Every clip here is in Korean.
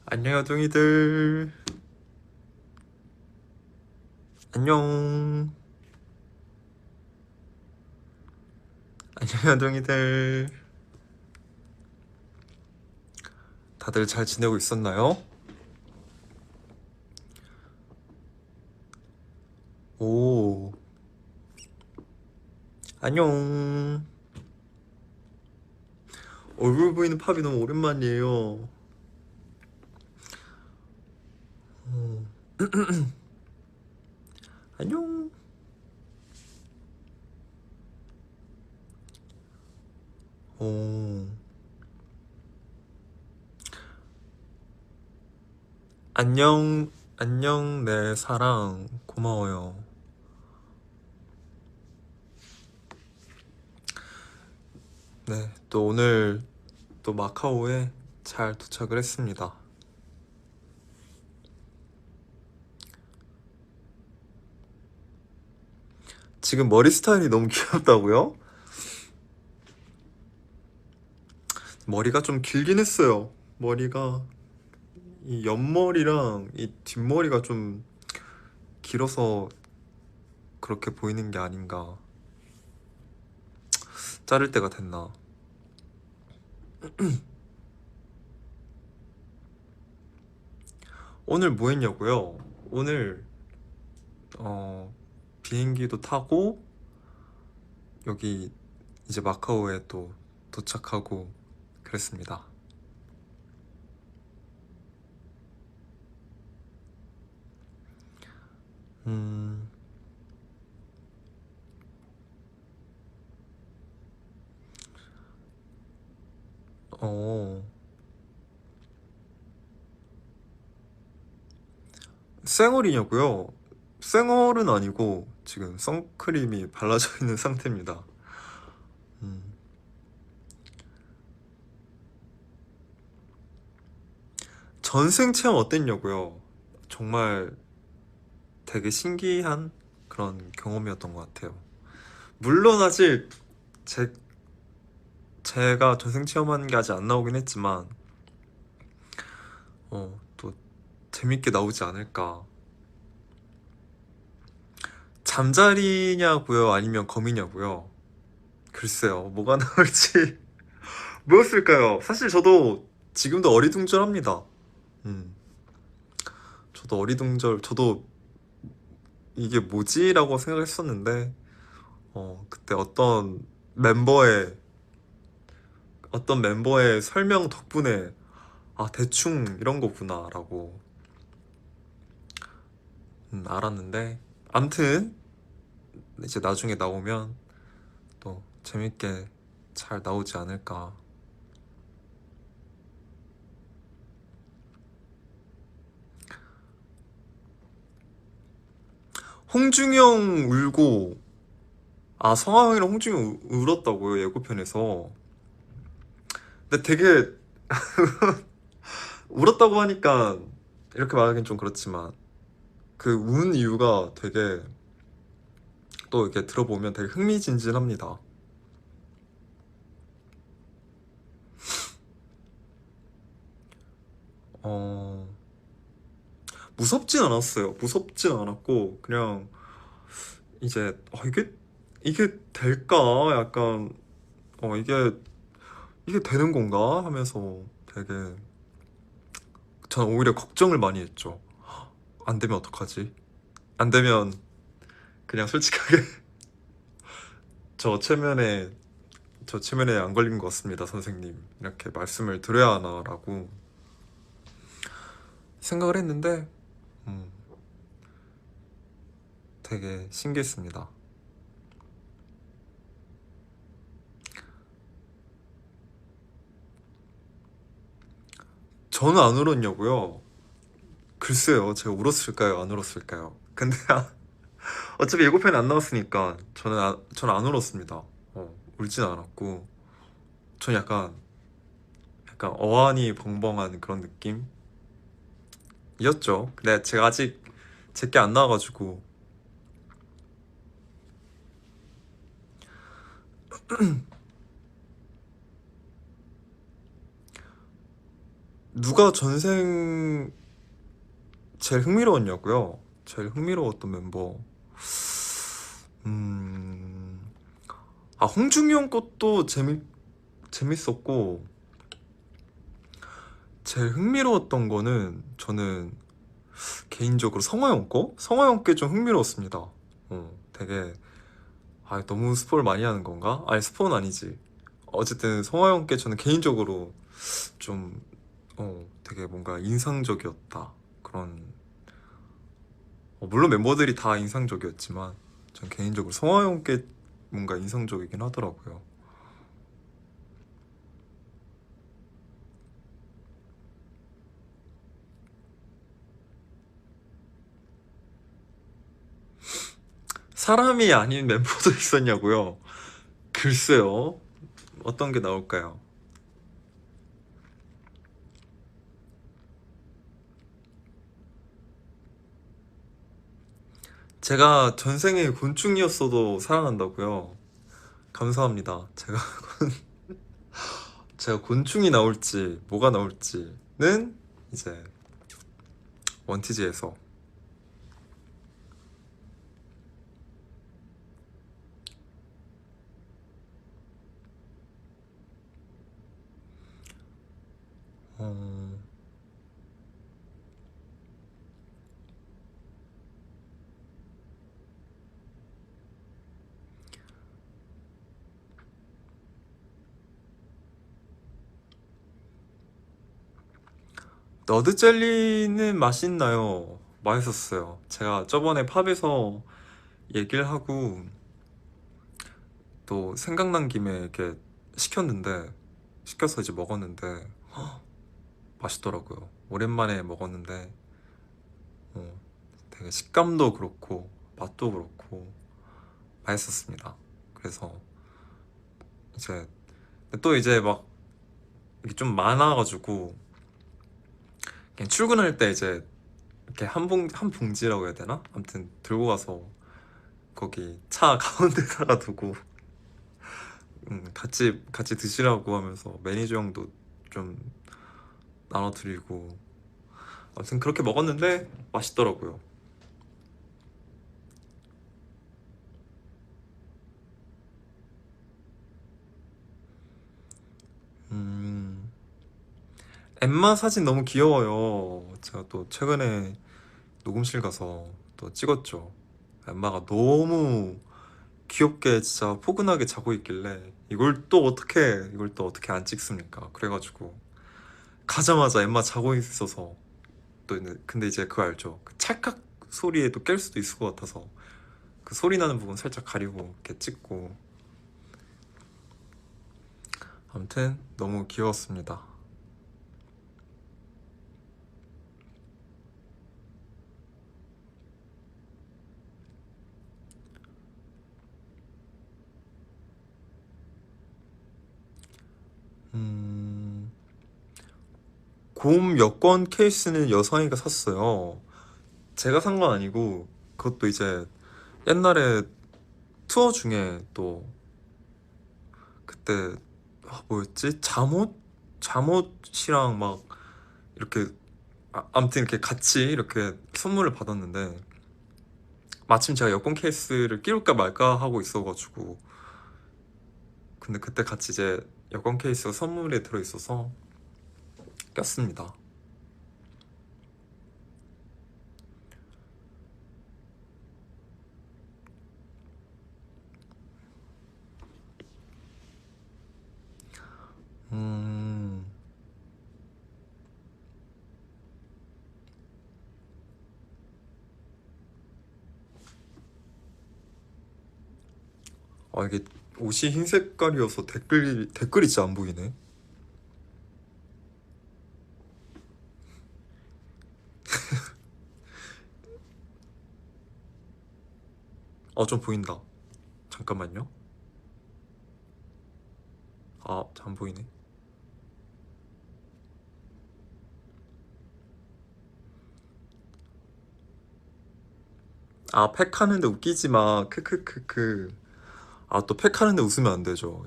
안녕 여둥이들. 안녕. 안녕 여둥이들. 다들 잘 지내고 있었나요? 오. 안녕. 얼굴 보이는 팝이 너무 오랜만이에요. 안녕. 오. 안녕. 안녕 내 사랑 고마워요. 네, 또 오늘 또 마카오에 잘 도착을 했습니다. 지금 머리 스타일이 너무 귀엽다고요? 머리가 좀 길긴 했어요. 머리가 이 옆머리랑 이 뒷머리가 좀 길어서 그렇게 보이는 게 아닌가. 자를 때가 됐나. 오늘 뭐 했냐고요? 오늘 어 비행기도 타고 여기 이제 마카오에 또 도착하고 그랬습니다. 음, 어, 쌩얼이냐고요? 쌩얼은 아니고 지금 선크림이 발라져 있는 상태입니다. 음, 전생 체험 어땠냐고요? 정말 되게 신기한 그런 경험이었던 것 같아요. 물론 아직 제, 제가 전생 체험하는 게 아직 안 나오긴 했지만 또 재밌게 나오지 않을까. 잠자리냐고요? 아니면 검이냐고요? 글쎄요, 뭐가 나올지. 뭐였을까요? 사실 저도 지금도 어리둥절합니다. 음, 저도 이게 뭐지라고 생각했었는데, 그때 어떤 멤버의 설명 덕분에, 아, 대충 이런 거구나라고 알았는데, 암튼, 이제 나중에 나오면 또 재밌게 잘 나오지 않을까. 홍중이 형 울고, 아, 성황이랑 홍중이 울었다고요, 예고편에서. 근데 되게 울었다고 하니까 이렇게 말하긴 좀 그렇지만, 그 운 이유가 되게 또 이렇게 들어보면 되게 흥미진진합니다. 어, 무섭진 않았어요. 무섭진 않았고, 그냥 이제, 이게 될까? 약간, 어, 이게, 이게 되는 건가? 하면서 되게, 전 오히려 걱정을 많이 했죠. 안 되면 어떡하지? 안 되면 그냥 솔직하게 저 체면에 저 체면에 안 걸린 것 같습니다, 선생님. 이렇게 말씀을 드려야 하나라고 생각을 했는데, 음, 되게 신기했습니다. 저는 안 울었냐고요? 글쎄요, 제가 울었을까요? 안 울었을까요? 근데 어차피 예고편이 안 나왔으니까 저는 안 울었습니다. 울진 않았고, 저는 약간 어안이 벙벙한 그런 느낌이었죠. 근데 제가 아직 제게 안 나와가지고, 누가 전생 제일 흥미로웠냐고요? 제일 흥미로웠던 멤버. 음, 홍중이 형 것도 재밌었고, 제일 흥미로웠던 거는 저는 개인적으로 성화 형 거? 성화 형 게 좀 흥미로웠습니다. 되게, 너무 스포를 많이 하는 건가? 아니, 스포는 아니지. 어쨌든 성화 형 게 저는 개인적으로 좀, 되게 뭔가 인상적이었다. 그런, 물론 멤버들이 다 인상적이었지만, 전 개인적으로 성화 형 게 뭔가 인상적이긴 하더라고요. 사람이 아닌 멤버도 있었냐고요? 글쎄요. 어떤 게 나올까요? 제가 전생에 곤충이었어도 사랑한다고요. 감사합니다. 제가 곤충이 나올지 뭐가 나올지는 이제 원티지에서 어, 너드 젤리는 맛있나요? 맛있었어요. 제가 저번에 팝에서 얘기를 하고 또 생각난 김에 이렇게 시켜서 이제 먹었는데 맛있더라고요. 오랜만에 먹었는데 어, 되게 식감도 그렇고 맛도 그렇고 맛있었습니다. 그래서 이제 또 이제 막 이게 좀 많아가지고 그냥 출근할 때 이제 이렇게 한 봉지라고 해야 되나? 아무튼 들고 가서 거기 차 가운데다가 두고 같이 드시라고 하면서 매니저 형도 좀 나눠드리고 아무튼 그렇게 먹었는데 맛있더라고요. 음, 엠마 사진 너무 귀여워요. 제가 또 최근에 녹음실 가서 또 찍었죠. 엠마가 너무 귀엽게 진짜 포근하게 자고 있길래 이걸 또 어떻게 안 찍습니까? 그래가지고 가자마자 엠마 자고 있어서 근데 이제 그거 알죠? 그 찰칵 소리에 또 깰 수도 있을 것 같아서 그 소리 나는 부분 살짝 가리고 이렇게 찍고 아무튼 너무 귀여웠습니다. 음, 곰 여권 케이스는 여성이가 샀어요. 제가 산 건 아니고 그것도 이제 옛날에 투어 중에 또 그때 뭐였지? 잠옷이랑 막 이렇게 아무튼 이렇게 같이 이렇게 선물을 받았는데 마침 제가 여권 케이스를 끼울까 말까 하고 있어가지고 근데 그때 같이 이제 여권 케이스가 선물에 들어있어서 꼈습니다. 음, 이게 옷이 흰 색깔이어서 댓글이 진짜 안 보이네. 좀 보인다. 잠깐만요. 잘 안 보이네. 팩하는데 웃기지 마. 크크크크. 또 팩하는데 웃으면 안 되죠.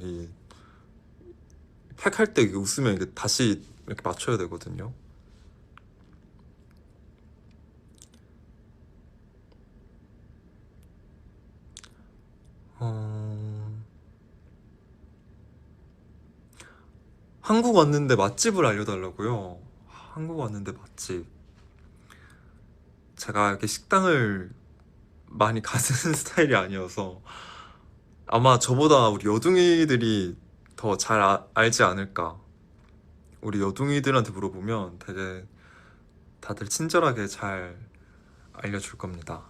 팩할 때 웃으면 이게 다시 이렇게 맞춰야 되거든요. 한국 왔는데 맛집을 알려달라고요? 한국 왔는데 맛집. 제가 이렇게 식당을 많이 가는 스타일이 아니어서 아마 저보다 우리 여둥이들이 더 잘 알지 않을까. 우리 여둥이들한테 물어보면 되게 다들 친절하게 잘 알려줄 겁니다.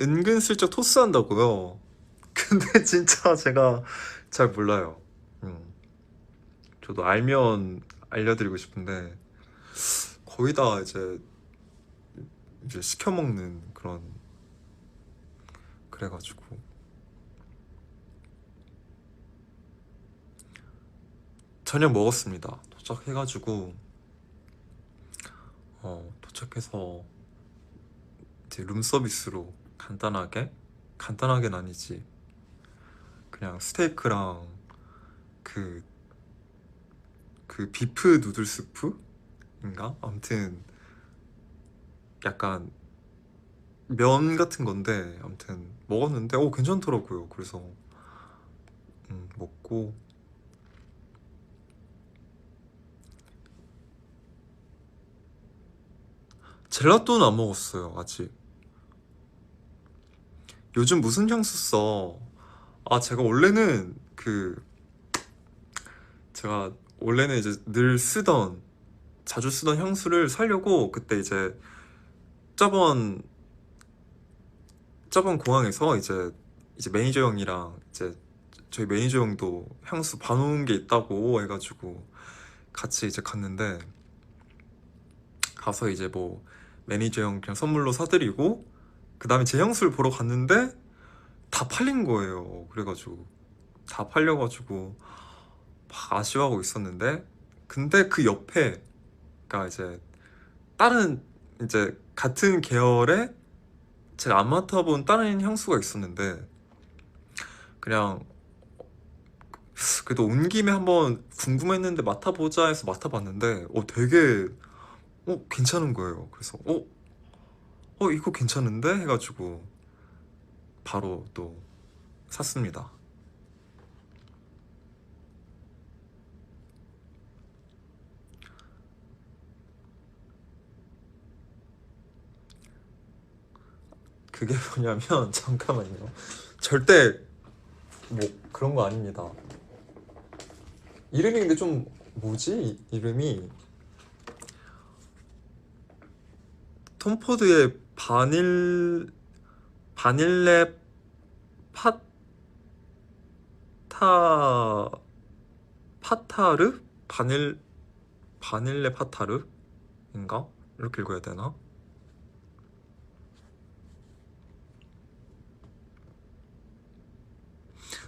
은근슬쩍 토스한다고요? 근데 진짜 제가 잘 몰라요. 음, 저도 알면 알려드리고 싶은데 거의 다 이제 시켜 먹는 그런 그래가지고 저녁 먹었습니다. 도착해가지고 도착해서 이제 룸서비스로 간단하게는 아니지, 그냥 스테이크랑 그 비프 누들 스프인가? 아무튼 약간 면 같은 건데 아무튼 먹었는데 괜찮더라고요. 그래서 먹고 젤라또는 안 먹었어요 아직. 요즘 무슨 향수 써? 제가 원래는 제가 원래는 이제 늘 자주 쓰던 향수를 사려고 그때 이제 저번 공항에서 이제 매니저 형이랑 이제 저희 매니저 형도 향수 봐놓은 게 있다고 해가지고 같이 이제 갔는데, 가서 이제 뭐 매니저 형 그냥 선물로 사드리고 그 다음에 제 향수를 보러 갔는데 다 팔린 거예요. 그래가지고 다 팔려가지고 막 아쉬워하고 있었는데, 근데 그 옆에 가 이제 다른 이제 같은 계열의 제가 안 맡아본 다른 향수가 있었는데, 그냥 그래도 온 김에 한번 궁금했는데 맡아보자 해서 맡아봤는데 되게 괜찮은 거예요. 그래서 이거 괜찮은데 해가지고 바로 또 샀습니다. 그게 뭐냐면 잠깐만요. 절대 뭐 그런 거 아닙니다. 이름이 근데 좀 뭐지? 이름이 톰 포드의 바닐레 파타 파타르? 바닐레 파타르인가? 이렇게 읽어야 되나?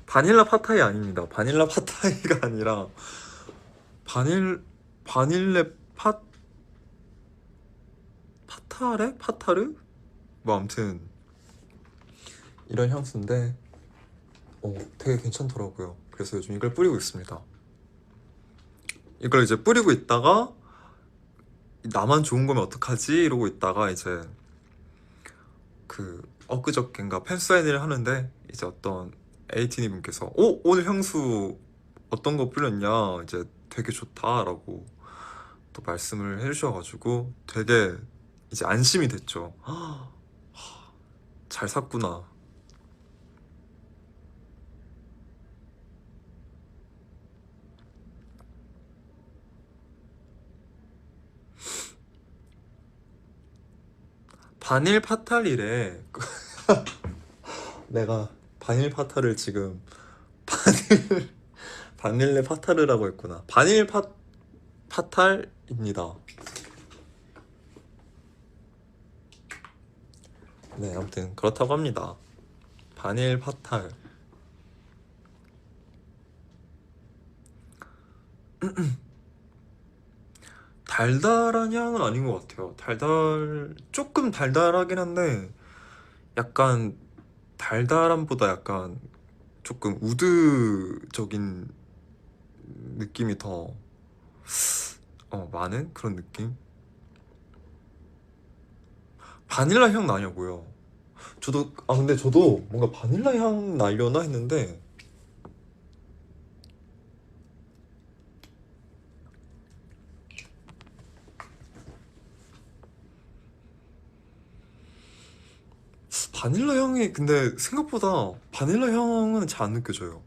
바닐라 파타이 아닙니다. 바닐라 파타이가 아니라 바닐레 파타르? 뭐 아무튼 이런 향수인데 되게 괜찮더라고요. 그래서 요즘 이걸 뿌리고 있습니다. 이걸 이제 뿌리고 있다가 나만 좋은 거면 어떡하지? 이러고 있다가 이제 엊그저께인가 팬사인회를 하는데 이제 어떤 에이티니 분께서 오늘 향수 어떤 거 뿌렸냐, 이제 되게 좋다라고 또 말씀을 해주셔가지고 되게 이제 안심이 됐죠. 잘 샀구나. 바닐 파탈이래. 내가 바닐 파탈을 지금 바닐레 파타르라고 했구나. 파탈입니다. 네, 아무튼 그렇다고 합니다. 바닐 파탈. 달달한 향은 아닌 것 같아요. 조금 달달하긴 한데 약간 달달함보다 약간 조금 우드적인 느낌이 더 많은 그런 느낌? 바닐라 향 나냐고요. 저도 근데 저도 뭔가 바닐라 향 나려나 했는데 바닐라 향이 근데 생각보다 바닐라 향은 잘 안 느껴져요.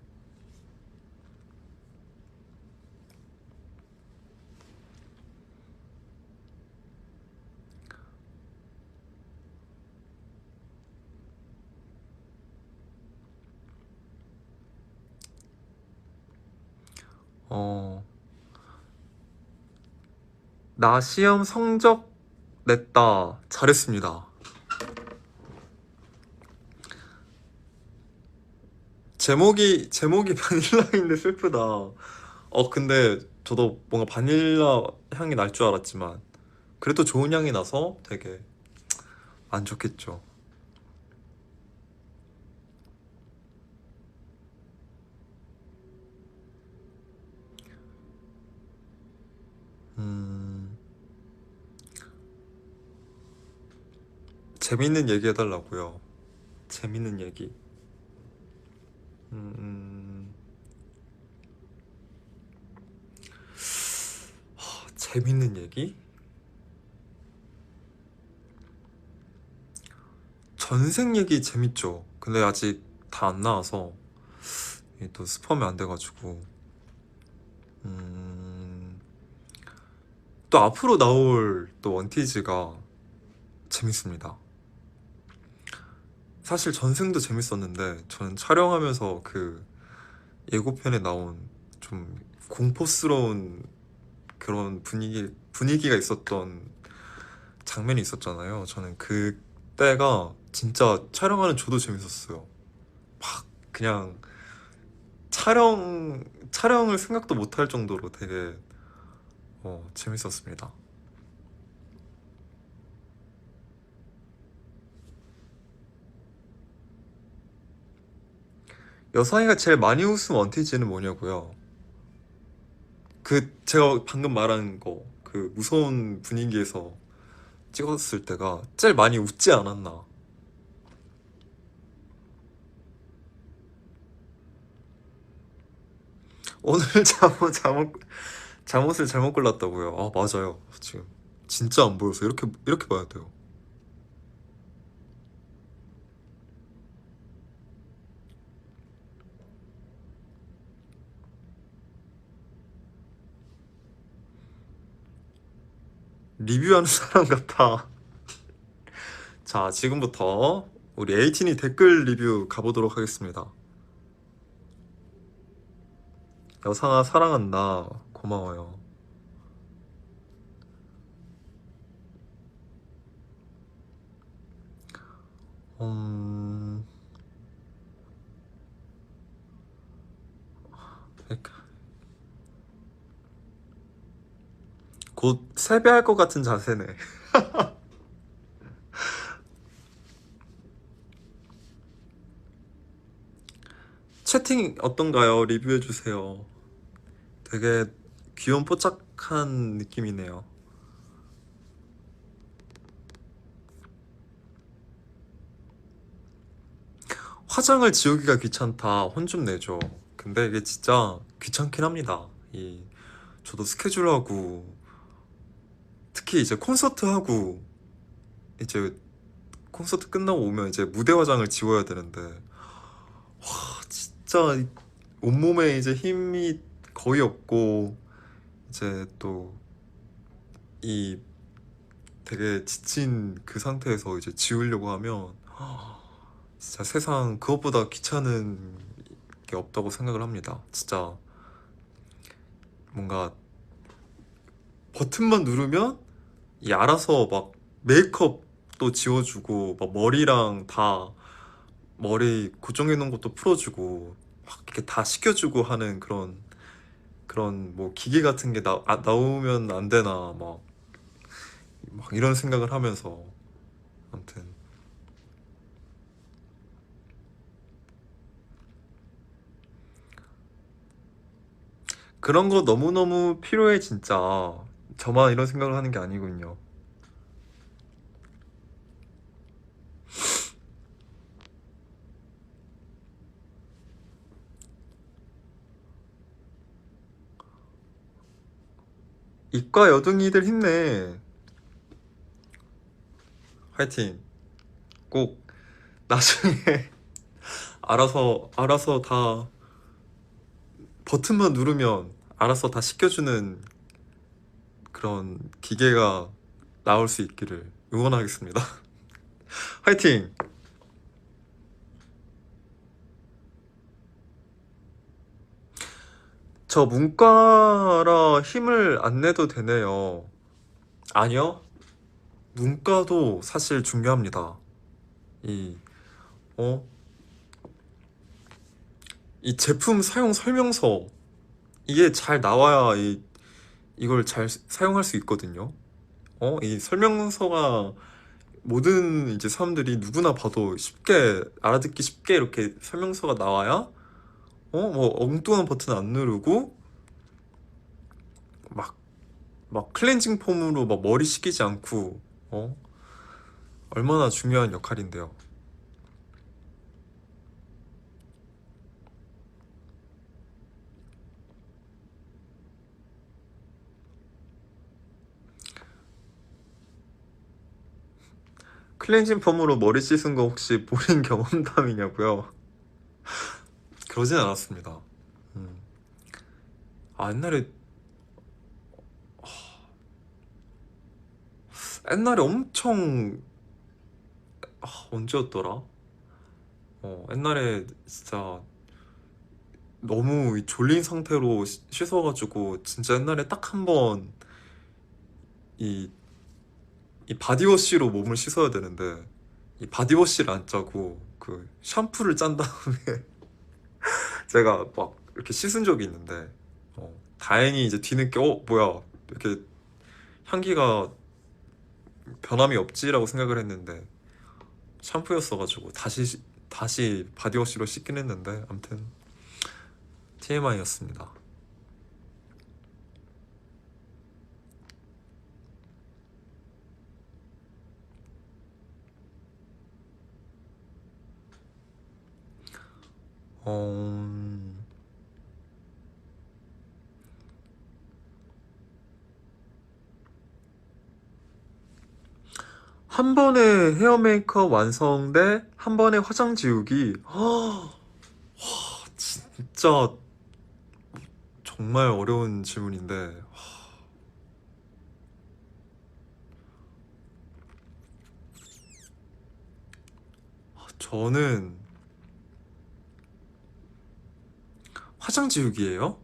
어, 나 시험 성적 냈다. 잘했습니다. 제목이 바닐라인데 슬프다. 근데 저도 뭔가 바닐라 향이 날 줄 알았지만 그래도 좋은 향이 나서 되게 안 좋겠죠. 음, 재밌는 얘기 해달라고요. 재밌는 얘기. 음, 음, 재밌는 얘기? 전생 얘기 재밌죠. 근데 아직 다 안 나와서 이게 또 스포하면 안 돼가지고. 음, 또 앞으로 나올 또 원티즈가 재밌습니다. 사실 전생도 재밌었는데 저는 촬영하면서 그 예고편에 나온 좀 공포스러운 그런 분위기가 있었던 장면이 있었잖아요. 저는 그때가 진짜 촬영하는 저도 재밌었어요. 막 그냥 촬영을 생각도 못할 정도로 되게 재밌었습니다. 여상이가 제일 많이 웃은 원티지는 뭐냐고요? 그 제가 방금 말한 거 그 무서운 분위기에서 찍었을 때가 제일 많이 웃지 않았나. 오늘 잠옷을 잘못 골랐다고요. 아, 맞아요. 지금 진짜 안 보여서 이렇게 봐야 돼요. 리뷰하는 사람 같아. 자, 지금부터 우리 에이틴이 댓글 리뷰 가보도록 하겠습니다. 여상아 사랑한다. 고마워요. 음, 곧 세배할 것 같은 자세네. 채팅 어떤가요? 리뷰해주세요. 되게 귀염 뽀짝한 느낌이네요. 화장을 지우기가 귀찮다. 혼 좀 내줘. 근데 이게 진짜 귀찮긴 합니다. 저도 스케줄하고 특히 이제 콘서트하고 이제 콘서트 끝나고 오면 이제 무대 화장을 지워야 되는데 진짜 온몸에 이제 힘이 거의 없고 이제 또 이 되게 지친 그 상태에서 이제 지우려고 하면 진짜 세상 그것보다 귀찮은 게 없다고 생각을 합니다. 진짜 뭔가 버튼만 누르면 이 알아서 막 메이크업도 지워주고 막 머리랑 다 머리 고정해 놓은 것도 풀어주고 막 이렇게 다 시켜주고 하는 그런 뭐 기계 같은 게 나오면 안 되나 막 이런 생각을 하면서 아무튼 그런 거 너무너무 필요해 진짜. 저만 이런 생각을 하는 게 아니군요. 이과 여둥이들 힘내. 화이팅. 꼭 나중에 알아서 다 버튼만 누르면 알아서 다 시켜주는 그런 기계가 나올 수 있기를 응원하겠습니다. 화이팅! 저 문과라 힘을 안 내도 되네요. 아니요. 문과도 사실 중요합니다. 이, 어? 이 제품 사용 설명서 이게 잘 나와야 이걸 잘 사용할 수 있거든요. 이 설명서가 모든 이제 사람들이 누구나 봐도 쉽게 알아듣기 쉽게 이렇게 설명서가 나와야 뭐 엉뚱한 버튼 안 누르고 막 클렌징 폼으로 막 머리 식히지 않고 얼마나 중요한 역할인데요. 클렌징 폼으로 머리 씻은 거 혹시 본인 경험담이냐고요? 그러진 않았습니다. 음. 옛날에 엄청 언제였더라? 옛날에 진짜 너무 졸린 상태로 씻어가지고 진짜 옛날에 딱 한 번 이 바디워시로 몸을 씻어야 되는데 이 바디워시를 안 짜고 그 샴푸를 짠 다음에 제가 막 이렇게 씻은 적이 있는데 다행히 이제 뒤늦게 뭐야 이렇게 향기가 변함이 없지라고 생각을 했는데 샴푸였어가지고 다시 바디워시로 씻긴 했는데 아무튼 TMI였습니다. 어... 한 번에 헤어 메이크업 완성 대 한 번에 화장 지우기. 진짜 정말 어려운 질문인데 저는 화장 지우기예요.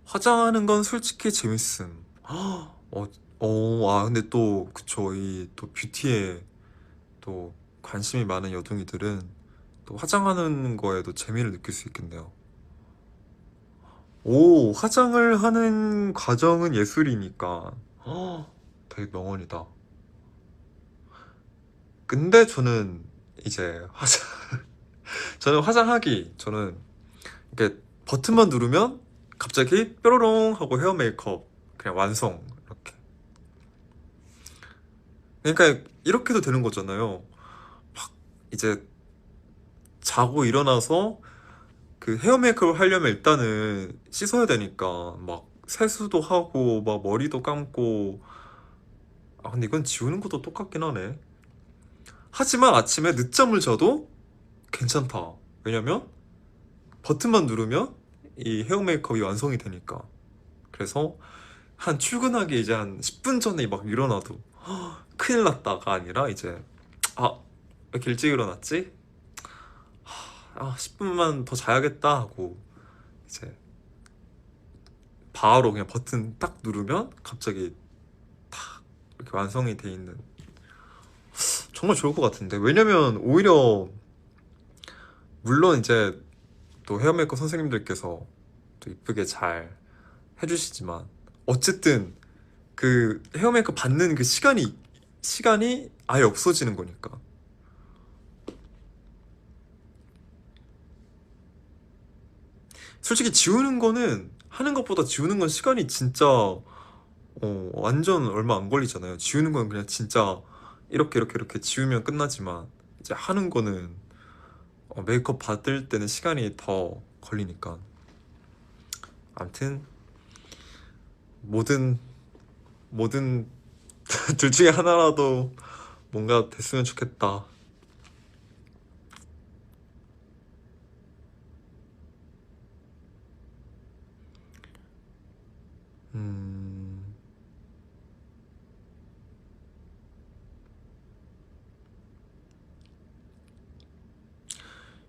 화장하는 건 솔직히 재밌음. 근데 또 그쵸 이 또 뷰티에 또 관심이 많은 여둥이들은 또 화장하는 거에도 재미를 느낄 수 있겠네요. 화장을 하는 과정은 예술이니까. 되게 명언이다. 근데 저는 이제 저는 이렇게 버튼만 누르면 갑자기 뾰로롱 하고 헤어 메이크업 그냥 완성 이렇게. 그러니까 이렇게도 되는 거잖아요. 막 이제 자고 일어나서 그 헤어 메이크업을 하려면 일단은 씻어야 되니까 막 세수도 하고 막 머리도 감고. 근데 이건 지우는 것도 똑같긴 하네. 하지만 아침에 늦잠을 자도 괜찮다. 왜냐면 버튼만 누르면 이 헤어 메이크업이 완성이 되니까. 그래서 한 출근하기 이제 한 10분 전에 막 일어나도 큰일 났다가 아니라 이제 왜 이렇게 일찍 일어났지? 10분만 더 자야겠다 하고 이제 바로 그냥 버튼 딱 누르면 갑자기 탁 이렇게 완성이 돼 있는. 정말 좋을 것 같은데. 왜냐면 오히려 물론 이제 또 헤어 메이크업 선생님들께서 또 이쁘게 잘 해주시지만 어쨌든 그 헤어 메이크업 받는 그 시간이 아예 없어지는 거니까. 솔직히 지우는 거는 하는 것보다 지우는 건 시간이 진짜 완전 얼마 안 걸리잖아요. 지우는 건 그냥 진짜 이렇게 지우면 끝나지만 이제 하는 거는 메이크업 받을 때는 시간이 더 걸리니까. 암튼 뭐든 둘 중에 하나라도 뭔가 됐으면 좋겠다. 음,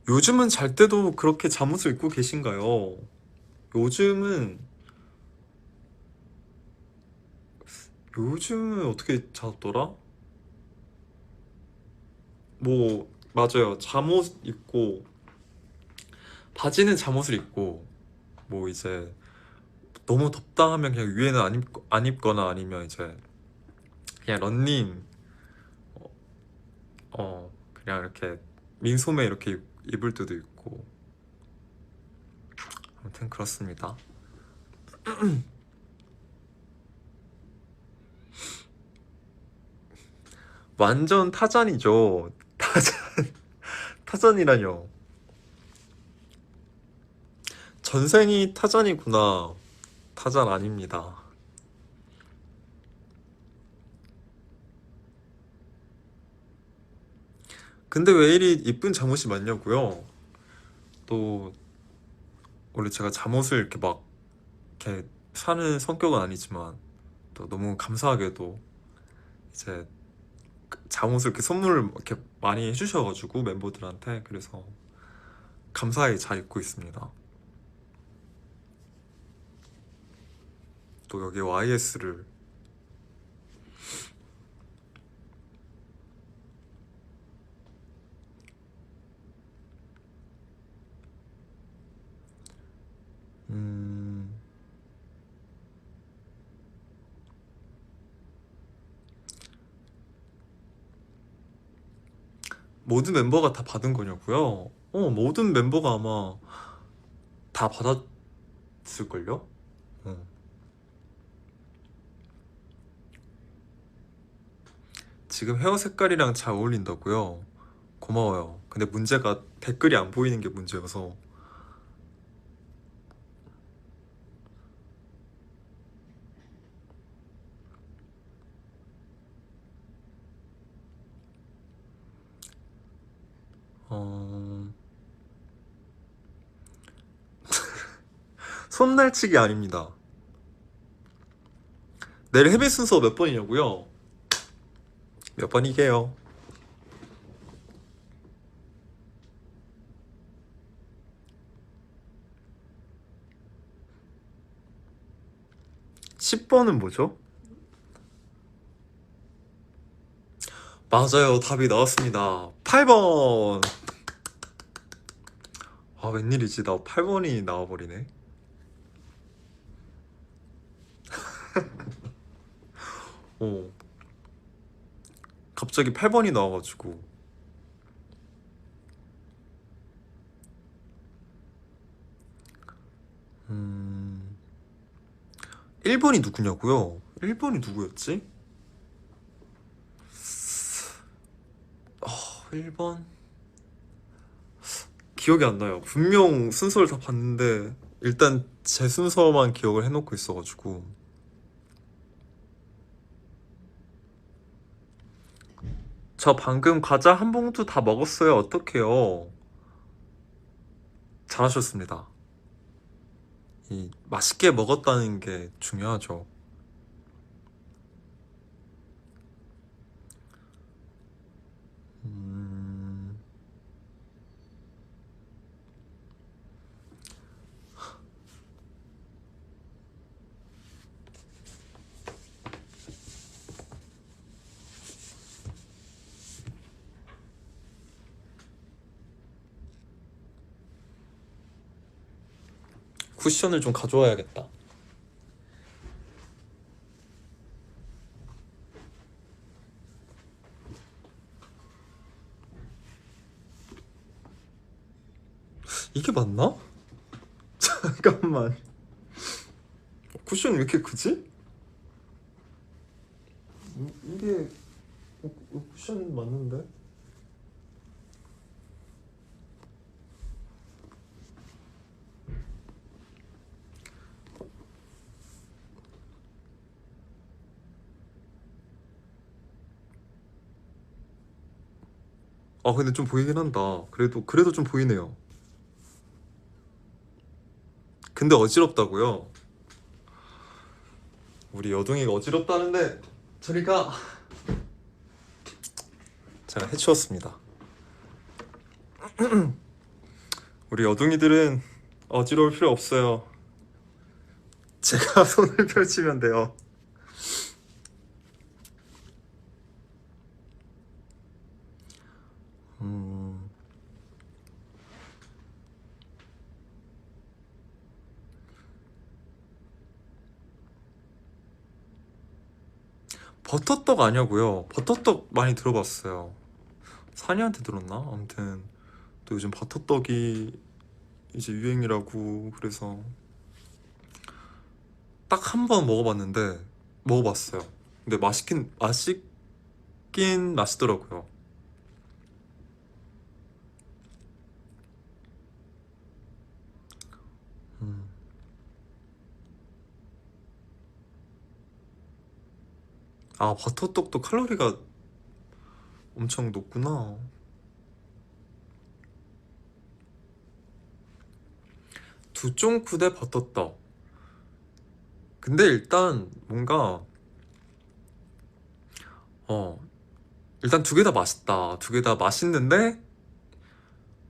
요즘은 잘 때도 그렇게 잠옷을 입고 계신가요? 요즘은 요즘은 어떻게 잡더라? 뭐 맞아요. 잠옷 입고 바지는 잠옷을 입고 뭐 이제 너무 덥다 하면 그냥 위에는 안 입거나 아니면 이제 그냥 런닝 그냥 이렇게 민소매 이렇게 입을 때도 있고 아무튼 그렇습니다. 완전 타잔이죠. 타잔이라뇨. 전생이 타잔이구나. 타잔 아닙니다. 근데 왜 이리 이쁜 잠옷이 많냐고요? 또 원래 제가 잠옷을 이렇게 막 이렇게 사는 성격은 아니지만 또 너무 감사하게도 이제 잠옷을 이렇게 선물을 이렇게 많이 해주셔가지고 멤버들한테 그래서 감사히 잘 입고 있습니다. 또 여기 YS를 음, 모든 멤버가 다 받은 거냐고요? 모든 멤버가 아마 다 받았을걸요? 어. 지금 헤어 색깔이랑 잘 어울린다고요? 고마워요. 근데 문제가 댓글이 안 보이는 게 문제여서 어... 손날치기 아닙니다. 내일 헤비 순서 몇 번이냐고요? 몇 번이게요? 10번은 뭐죠? 맞아요. 답이 나왔습니다. 8번. 아, 웬일이지? 나 8번이 나와버리네. 어, 갑자기 8번이 나와가지고. 1번이 누구냐고요? 1번이 누구였지? 1번? 기억이 안 나요. 분명 순서를 다 봤는데 일단 제 순서만 기억을 해놓고 있어가지고. 저 방금 과자 한 봉투 다 먹었어요. 어떡해요? 잘하셨습니다. 이 맛있게 먹었다는 게 중요하죠. 음, 쿠션을 좀 가져와야겠다. 이게 맞나? 잠깐만. 쿠션이 왜 이렇게 크지? 이게 쿠션 맞는데? 아 근데 좀 보이긴 한다. 그래도 좀 보이네요. 근데 어지럽다고요? 우리 여둥이가 어지럽다는데 저리가. 제가 해치웠습니다. 우리 여둥이들은 어지러울 필요 없어요. 제가 손을 펼치면 돼요. 음, 버터떡 아냐고요? 버터떡 많이 들어봤어요. 사니한테 들었나? 아무튼 또 요즘 버터떡이 이제 유행이라고 그래서 딱 한 번 먹어봤는데 먹어봤어요. 근데 맛있긴 맛있더라고요. 음. 아 버터떡도 칼로리가 엄청 높구나. 두쫑쿠 대 버터떡. 근데 일단 뭔가 어 일단 두 개 다 맛있다. 두 개 다 맛있는데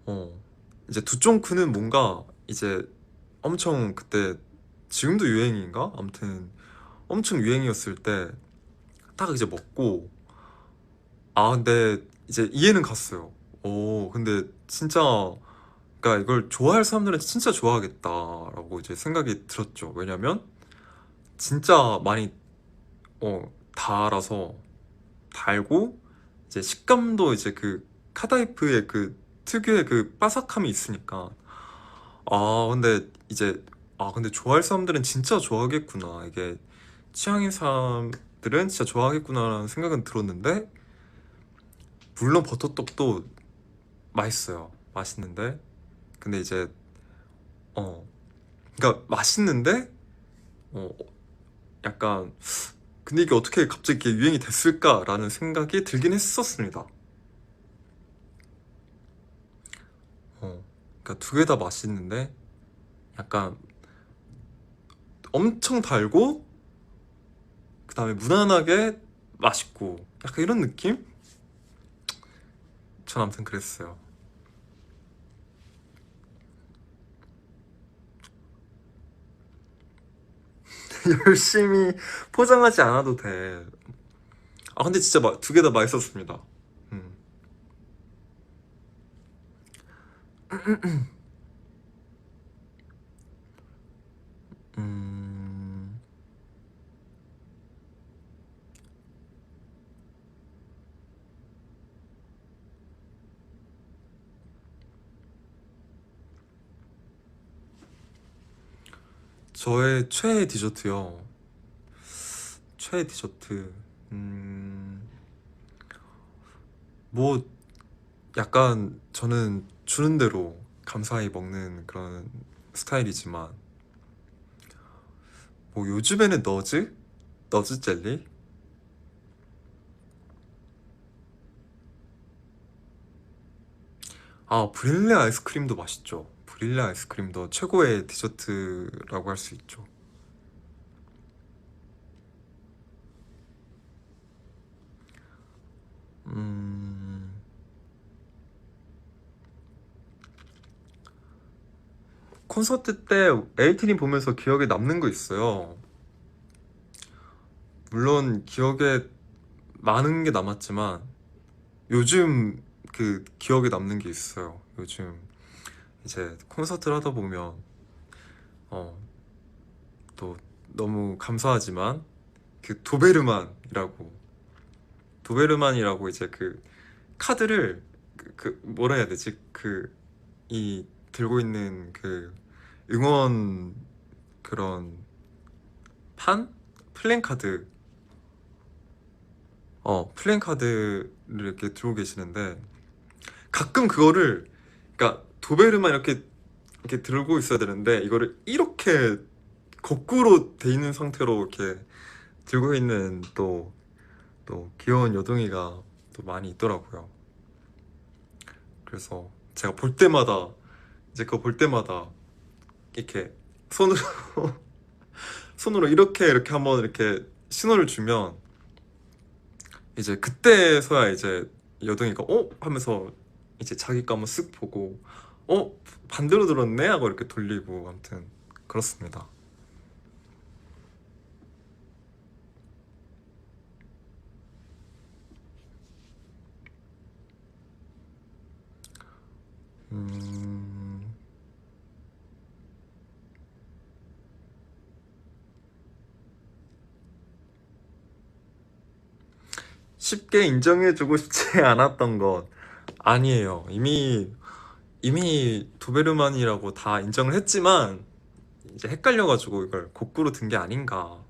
어 이제 두쫑쿠는 뭔가 이제 엄청 그때 지금도 유행인가? 아무튼 엄청 유행이었을 때 딱 이제 먹고 아 근데 이제 이해는 갔어요. 오 근데 진짜 그러니까 이걸 좋아할 사람들은 진짜 좋아하겠다라고 이제 생각이 들었죠. 왜냐면 진짜 많이 달아서 달고 이제 식감도 이제 그 카다이프의 그 특유의 그 바삭함이 있으니까 아 근데 좋아할 사람들은 진짜 좋아하겠구나. 이게 취향인 사람들은 진짜 좋아하겠구나라는 생각은 들었는데 물론 버터떡도 맛있어요. 맛있는데 근데 이제 어 그러니까 맛있는데 어 약간 근데 이게 어떻게 갑자기 이렇게 유행이 됐을까라는 생각이 들긴 했었습니다. 그러니까 두 개 다 맛있는데 약간 엄청 달고 그 다음에 무난하게 맛있고 약간 이런 느낌? 전 아무튼 그랬어요. 열심히 포장하지 않아도 돼. 아 근데 진짜 두 개 다 맛있었습니다. 음. 음. 저의 최애 디저트요. 최애 디저트. 음. 뭐 약간 저는 주는 대로 감사히 먹는 그런 스타일이지만 뭐 요즘에는 너즈 젤리. 아 브릴레 아이스크림도 맛있죠. 브릴레 아이스크림도 최고의 디저트라고 할 수 있죠. 음 콘서트 때 에이티린 보면서 기억에 남는 거 있어요. 물론 기억에 많은 게 남았지만 요즘 그 기억에 남는 게 있어요. 요즘 이제 콘서트를 하다 보면 어 또 너무 감사하지만 그 도베르만이라고 이제 그 카드를 뭐라 해야 되지? 그 이 들고 있는 그 응원 그런 판? 플랜카드 플랜카드를 이렇게 들고 계시는데 가끔 그거를 그러니까 도베르만 이렇게 들고 있어야 되는데 이거를 이렇게 거꾸로 돼 있는 상태로 이렇게 들고 있는 또 귀여운 여동이가 또 많이 있더라고요. 그래서 제가 볼 때마다 이제 그거 볼 때마다 이렇게 손으로 손으로 이렇게 한번 이렇게 신호를 주면 이제 그때서야 이제 여동이가 하면서 이제 자기 거 한번 쓱 보고 어 반대로 들었네 하고 이렇게 돌리고 아무튼 그렇습니다. 음, 쉽게 인정해주고 싶지 않았던 것 아니에요. 이미 도베르만이라고 다 인정을 했지만 이제 헷갈려가지고 이걸 거꾸로 든 게 아닌가.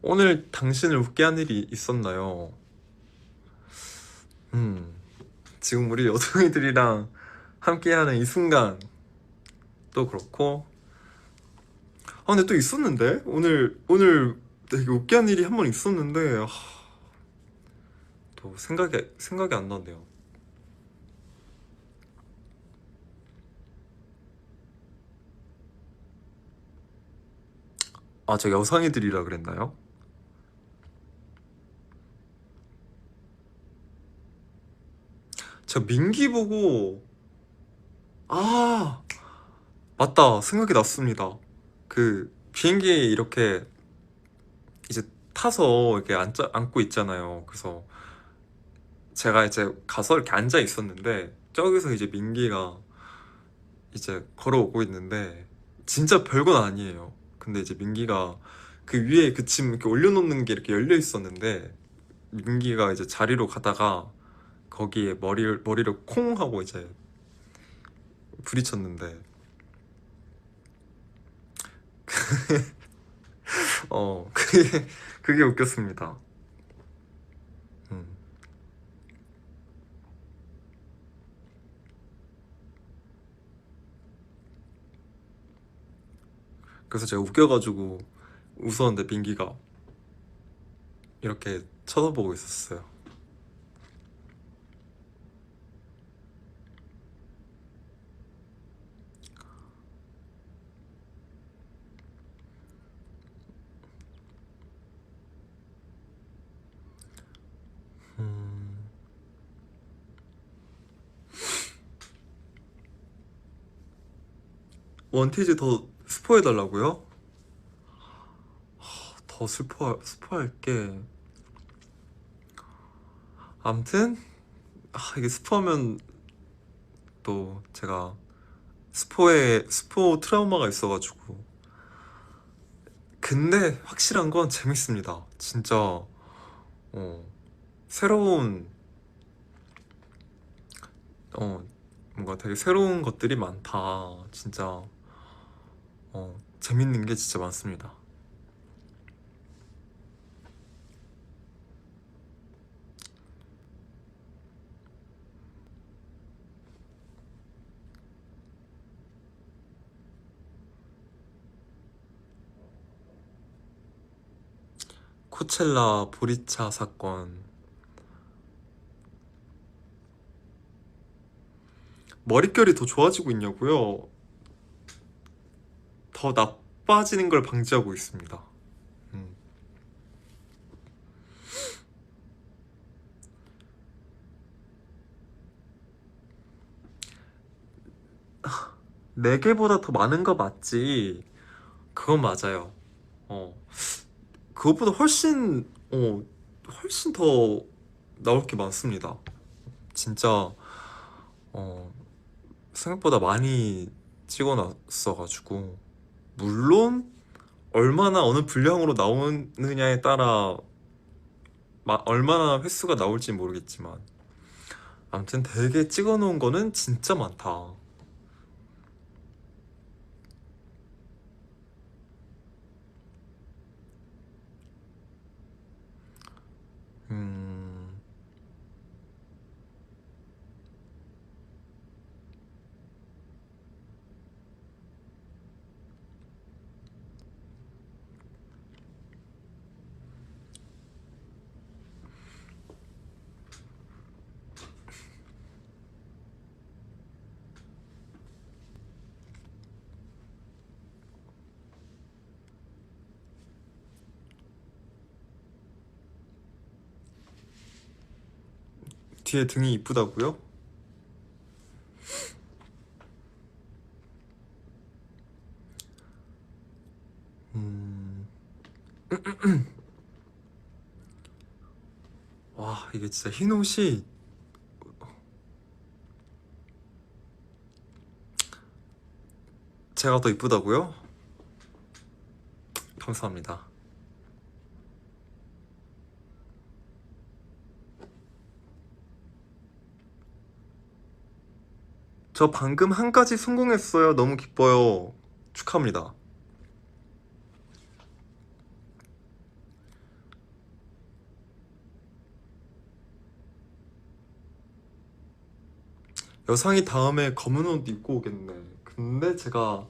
오늘 당신을 웃게 한 일이 있었나요? 음, 지금 우리 여동이들이랑 함께하는 이 순간 또 그렇고 근데 또 있었는데 오늘 되게 웃게 한 일이 한 번 있었는데 또 생각이 안 나네요. 아, 제가 여상이들이라 그랬나요? 제가 민기 보고 아 맞다 생각이 났습니다. 그 비행기에 이렇게 이제 타서 이렇게 앉고 있잖아요. 그래서 제가 이제 가서 이렇게 앉아 있었는데 저기서 이제 민기가 이제 걸어오고 있는데 진짜 별건 아니에요. 근데 이제 민기가 그 위에 그 짐 이렇게 올려놓는 게 이렇게 열려 있었는데 민기가 이제 자리로 가다가 거기에 머리를 콩 하고 이제 부딪혔는데 그게 웃겼습니다. 음. 그래서 제가 웃겨가지고 웃었는데 민기가 이렇게 쳐다보고 있었어요. 음. 원티즈 더 스포해달라고요? 더 스포할 게 암튼 이게 스포하면 또 제가 스포 트라우마가 있어가지고 근데 확실한 건 재밌습니다. 진짜 새로운 어 뭔가 되게 새로운 것들이 많다. 진짜 재밌는 게 진짜 많습니다. 코첼라 보리차 사건 머릿결이 더 좋아지고 있냐고요? 더 나빠지는 걸 방지하고 있습니다. 음. 네 개보다 더 많은 거 맞지? 그건 맞아요. 어, 그것보다 훨씬 더 나올 게 많습니다. 진짜, 어, 생각보다 많이 찍어놨어가지고. 물론, 얼마나 어느 분량으로 나오느냐에 따라 얼마나 횟수가 나올지 모르겠지만. 아무튼 되게 찍어놓은 거는 진짜 많다. 뒤에 등이 이쁘다고요? 음... 와, 이게 진짜 흰 옷이 제가 더 이쁘다고요? 감사합니다. 저 방금 한 가지 성공했어요. 너무 기뻐요. 축하합니다. 여상이 다음에 검은 옷 입고 오겠네. 근데 제가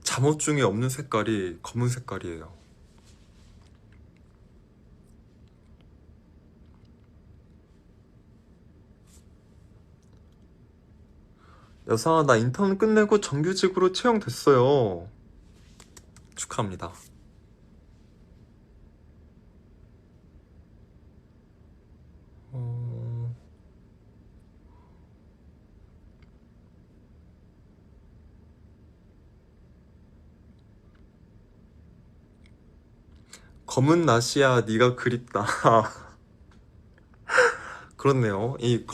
잠옷 중에 없는 색깔이 검은 색깔이에요. 여상아, 나 인턴 끝내고 정규직으로 채용됐어요. 축하합니다. 어... 검은 나시야, 네가 그립다. 그렇네요. 이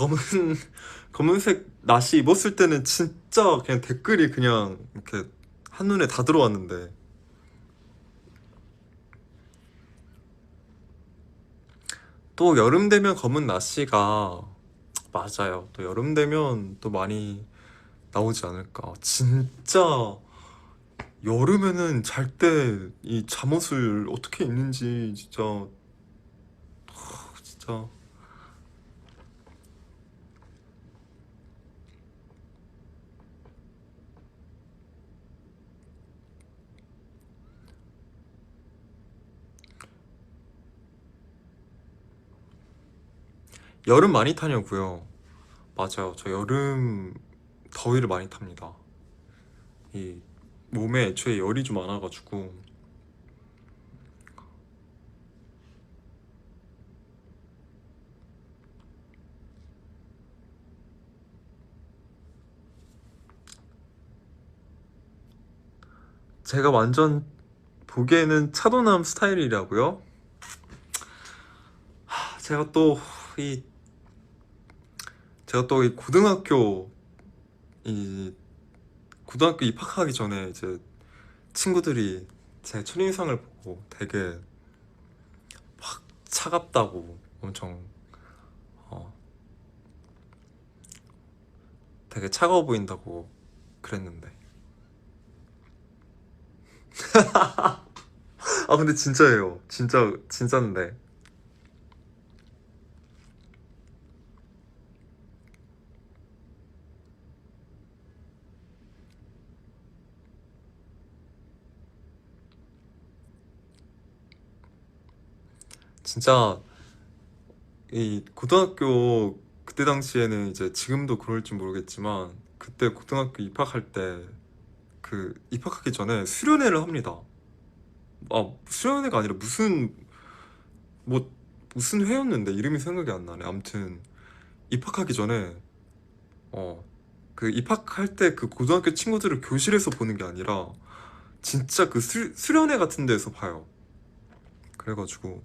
검은색 나시 입었을 때는 진짜 그냥 댓글이 그냥 이렇게 한눈에 다 들어왔는데 또 여름 되면 검은 나시가 맞아요. 또 여름 되면 또 많이 나오지 않을까. 진짜 여름에는 잘 때 이 잠옷을 어떻게 입는지 진짜 여름 많이 타냐고요? 맞아요. 저 여름 더위를 많이 탑니다. 이 몸에 애초에 열이 좀 많아가지고 제가 완전 보기에는 차도남 스타일이라고요? 제가 또 이 제가 또 이 이 고등학교 입학하기 전에 이제 친구들이 제 첫인상을 보고 되게 막 차갑다고 엄청 어, 되게 차가워 보인다고 그랬는데 아 근데 진짜예요. 진짜인데 진짜 이 고등학교 그때 당시에는 이제 지금도 그럴지 모르겠지만 그때 고등학교 입학할 때 그 입학하기 전에 수련회를 합니다. 아 수련회가 아니라 뭐 무슨 회였는데 이름이 생각이 안 나네. 아무튼 입학하기 전에 그 입학할 때 그 고등학교 친구들을 교실에서 보는 게 아니라 진짜 그 수련회 같은 데서 봐요. 그래가지고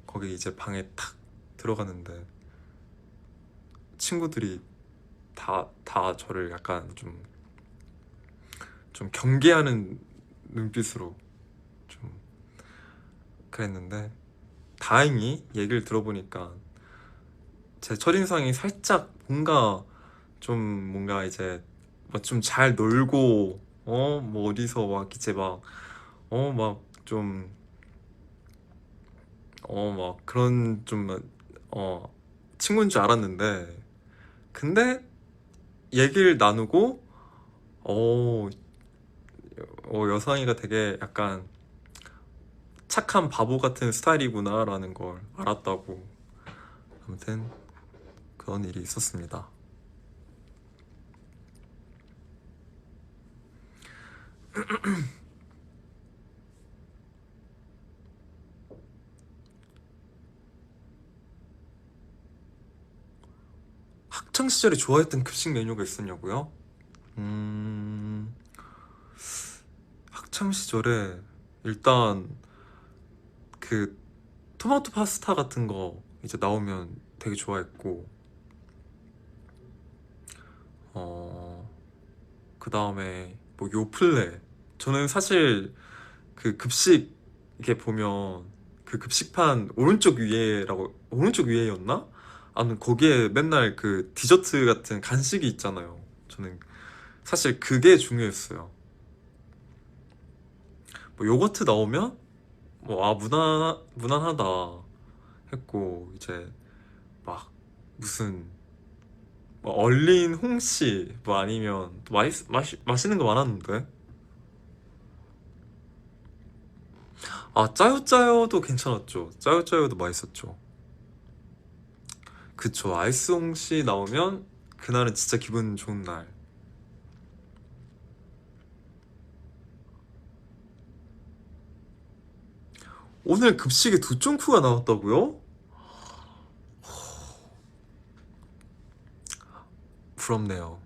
거기 이제 방에 탁 들어가는데 친구들이 다 저를 약간 좀 경계하는 눈빛으로 좀 그랬는데 다행히 얘기를 들어보니까 제 첫인상이 살짝 뭔가 이제 뭐 좀 잘 놀고 뭐 어디서 막 이제 막 막 좀 막 그런 어 친구인 줄 알았는데 근데 얘기를 나누고 어, 여상이가 되게 약간 착한 바보 같은 스타일이구나라는 걸 알았다고. 아무튼 그런 일이 있었습니다. 학창 시절에 좋아했던 급식 메뉴가 있었냐고요? 음, 학창 시절에 일단 그 토마토 파스타 같은 거 이제 나오면 되게 좋아했고, 어, 그 다음에 뭐 요플레. 저는 사실 그 급식 이렇게 보면 그 급식판 오른쪽 위에였나? 아무튼 거기에 맨날 그 디저트 같은 간식이 있잖아요. 저는 사실 그게 중요했어요. 뭐 요거트 나오면 뭐 아 무난하다 했고, 이제 막 무슨 뭐 얼린 홍시 뭐 아니면 또 맛있는 거 많았는데. 아, 짜요짜요도 괜찮았죠. 짜요짜요도 맛있었죠. 그쵸. 아이스 홍시 나오면 그날은 진짜 기분 좋은 날. 오늘 급식에 두쫑쿠가 나왔다고요? 부럽네요.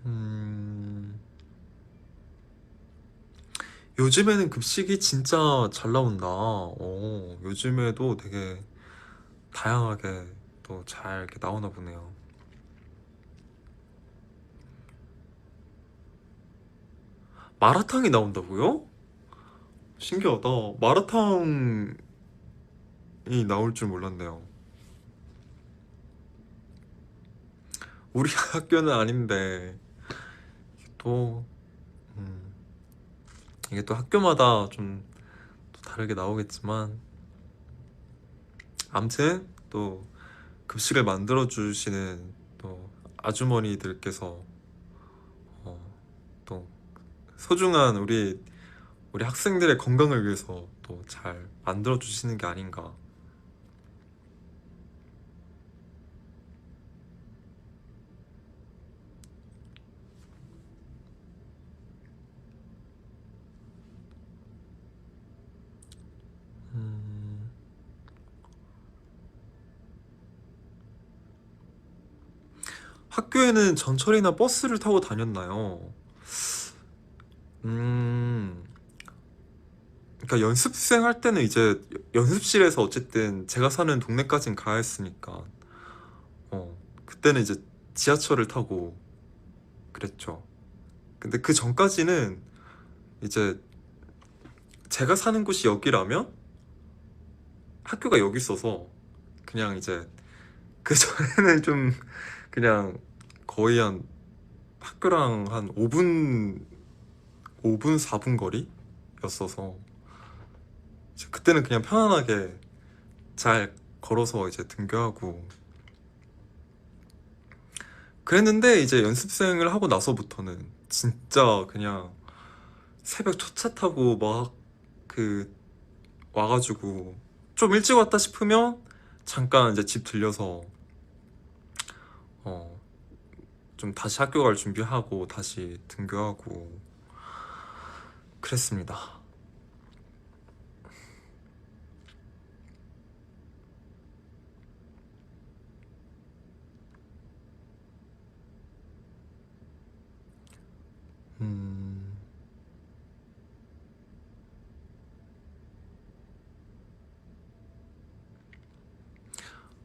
음, 요즘에는 급식이 진짜 잘 나온다. 요즘에도 되게 다양하게 또 잘 이렇게 나오나 보네요. 마라탕이 나온다고요? 신기하다. 마라탕이 나올 줄 몰랐네요. 우리 학교는 아닌데 또 음, 이게 또 학교마다 좀 또 다르게 나오겠지만, 암튼 또 급식을 만들어 주시는 또 아주머니들께서 어, 또 소중한 우리 학생들의 건강을 위해서 또 잘 만들어 주시는 게 아닌가. 음, 학교에는 전철이나 버스를 타고 다녔나요? 음, 그러니까 연습생 할 때는 이제 연습실에서 어쨌든 제가 사는 동네까진 가야 했으니까 그때는 이제 지하철을 타고 그랬죠. 근데 그 전까지는 이제 제가 사는 곳이 여기라면 학교가 여기 있어서 그냥 이제 그 전에는 좀 그냥 거의 한 학교랑 한 5분 4분 거리였어서 이제 그때는 그냥 편안하게 잘 걸어서 이제 등교하고 그랬는데, 이제 연습생을 하고 나서부터는 진짜 그냥 새벽 첫차 타고 막 그 와가지고 좀 일찍 왔다 싶으면 잠깐 이제 집 들려서 어 좀 다시 학교 갈 준비하고 다시 등교하고 그랬습니다. 음,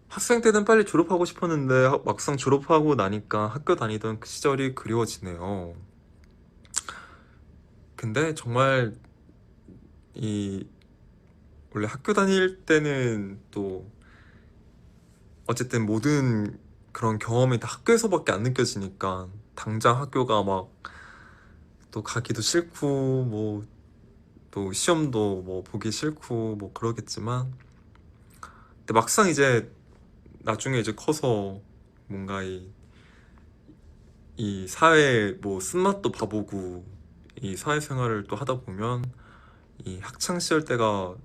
학생 때는 빨리 졸업하고 싶었는데 막상 졸업하고 나니까 학교 다니던 그 시절이 그리워지네요. 근데 정말 이 원래 학교 다닐 때는 또 어쨌든 모든 그런 경험이 다 학교에서밖에 안 느껴지니까 당장 학교가 막 또 가기도 싫고 뭐 또 시험도 뭐 보기 싫고 뭐 그러겠지만, 근데 막상 이제 나중에 이제 커서 뭔가 이 사회 뭐 쓴맛도 봐보고 이 사회생활을 또 하다 보면 이 학창 시절 때가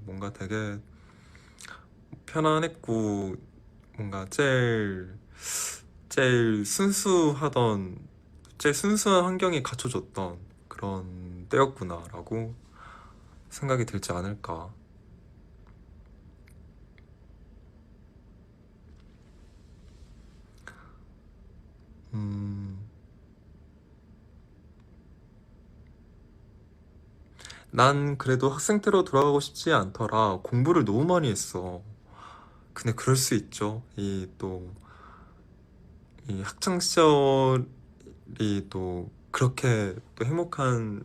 뭔가 되게 편안했고 뭔가 제일 제일 순수한 환경이 갖춰졌던 그런 때였구나라고 생각이 들지 않을까. 음, 난 그래도 학생 때로 돌아가고 싶지 않더라. 공부를 너무 많이 했어. 근데 그럴 수 있죠. 이 학창 시절이 또 그렇게 또 행복한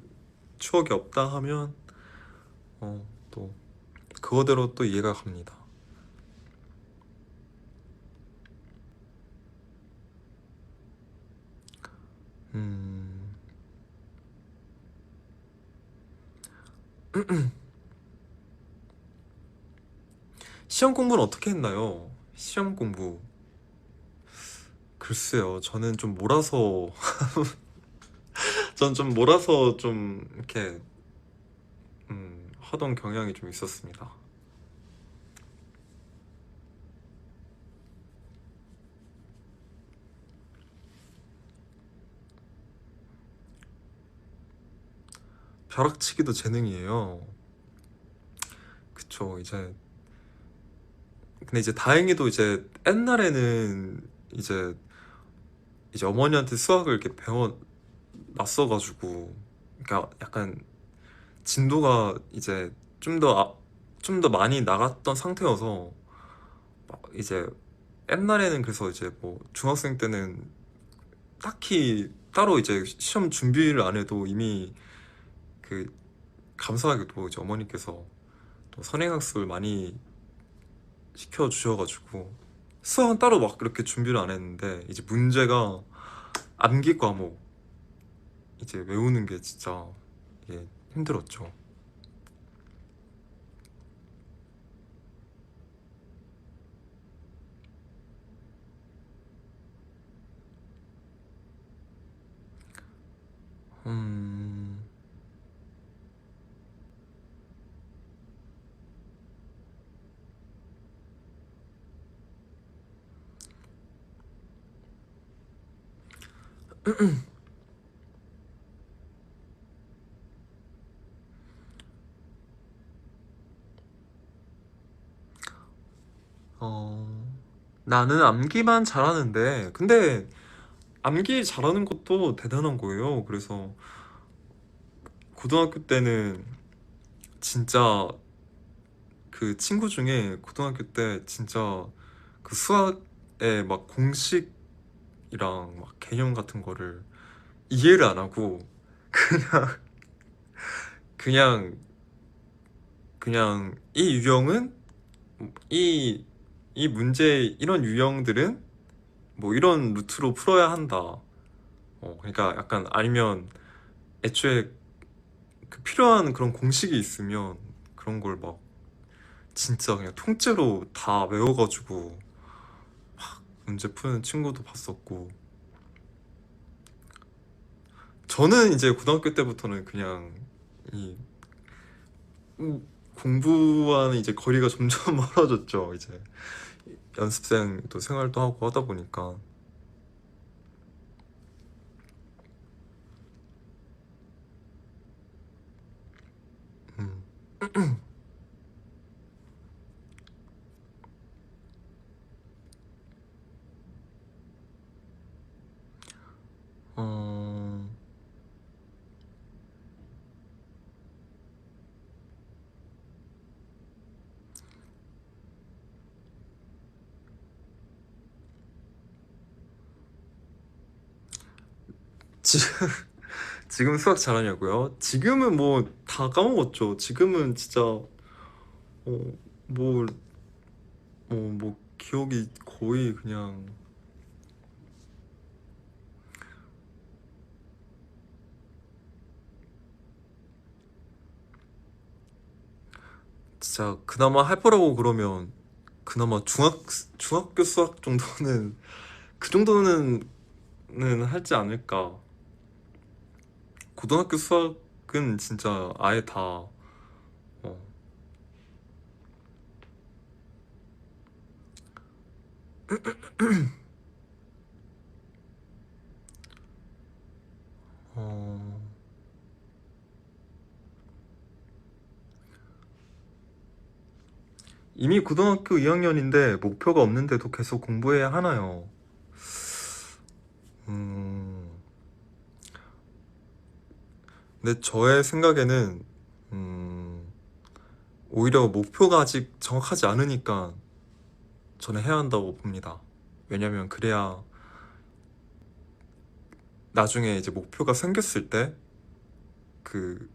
추억이 없다 하면 또 그거대로 또 이해가 갑니다. 음, 시험 공부는 어떻게 했나요? 시험 공부. 글쎄요, 저는 좀 몰아서, 전 좀 몰아서 좀 이렇게 하던 경향이 좀 있었습니다. 벼락치기도 재능이에요. 그쵸, 이제. 근데 이제 다행히도 이제 옛날에는 이제 어머니한테 수학을 이렇게 배워 놨어가지고, 그러니까 약간 진도가 이제 좀 더 많이 나갔던 상태여서, 막 이제 옛날에는 그래서 이제 뭐 중학생 때는 딱히 따로 이제 시험 준비를 안 해도 이미 그 감사하게도 이제 어머니께서 또 선행학습을 많이 시켜주셔가지고 수학은 따로 막 그렇게 준비를 안 했는데 이제 문제가 암기 과목 이제 외우는 게 진짜 이게 힘들었죠. 음, 어, 나는 암기만 잘하는데 근데 암기 잘하는 것도 대단한 거예요. 그래서 고등학교 때는 진짜 그 친구 중에 고등학교 때 진짜 그 수학의 막 공식이랑 막 개념 같은 거를 이해를 안 하고 그냥 그냥 이 유형은 이 이 문제 이런 유형들은 뭐 이런 루트로 풀어야 한다. 그러니까 약간 아니면 애초에 그 필요한 그런 공식이 있으면 그런 걸 막 진짜 그냥 통째로 다 외워가지고 문제 푸는 친구도 봤었고 저는 이제 고등학교 때부터는 그냥 이 공부와는 이제 거리가 점점 멀어졌죠. 이제 연습생 또 생활도 하고 하다 보니까 음, 어, 지금 지금 수학 잘하냐고요? 지금은 뭐 다 까먹었죠. 지금은 진짜 뭐, 뭐 기억이 거의 그냥 진짜 그나마 할 거라고 그러면 그나마 중학교 수학 정도는 그 정도는 할지 않을까. 고등학교 수학은 진짜 아예 다 어, 이미 고등학교 2학년인데 목표가 없는데도 계속 공부해야 하나요? 근데 저의 생각에는 음, 오히려 목표가 아직 정확하지 않으니까 저는 해야 한다고 봅니다. 왜냐면 그래야 나중에 이제 목표가 생겼을 때 그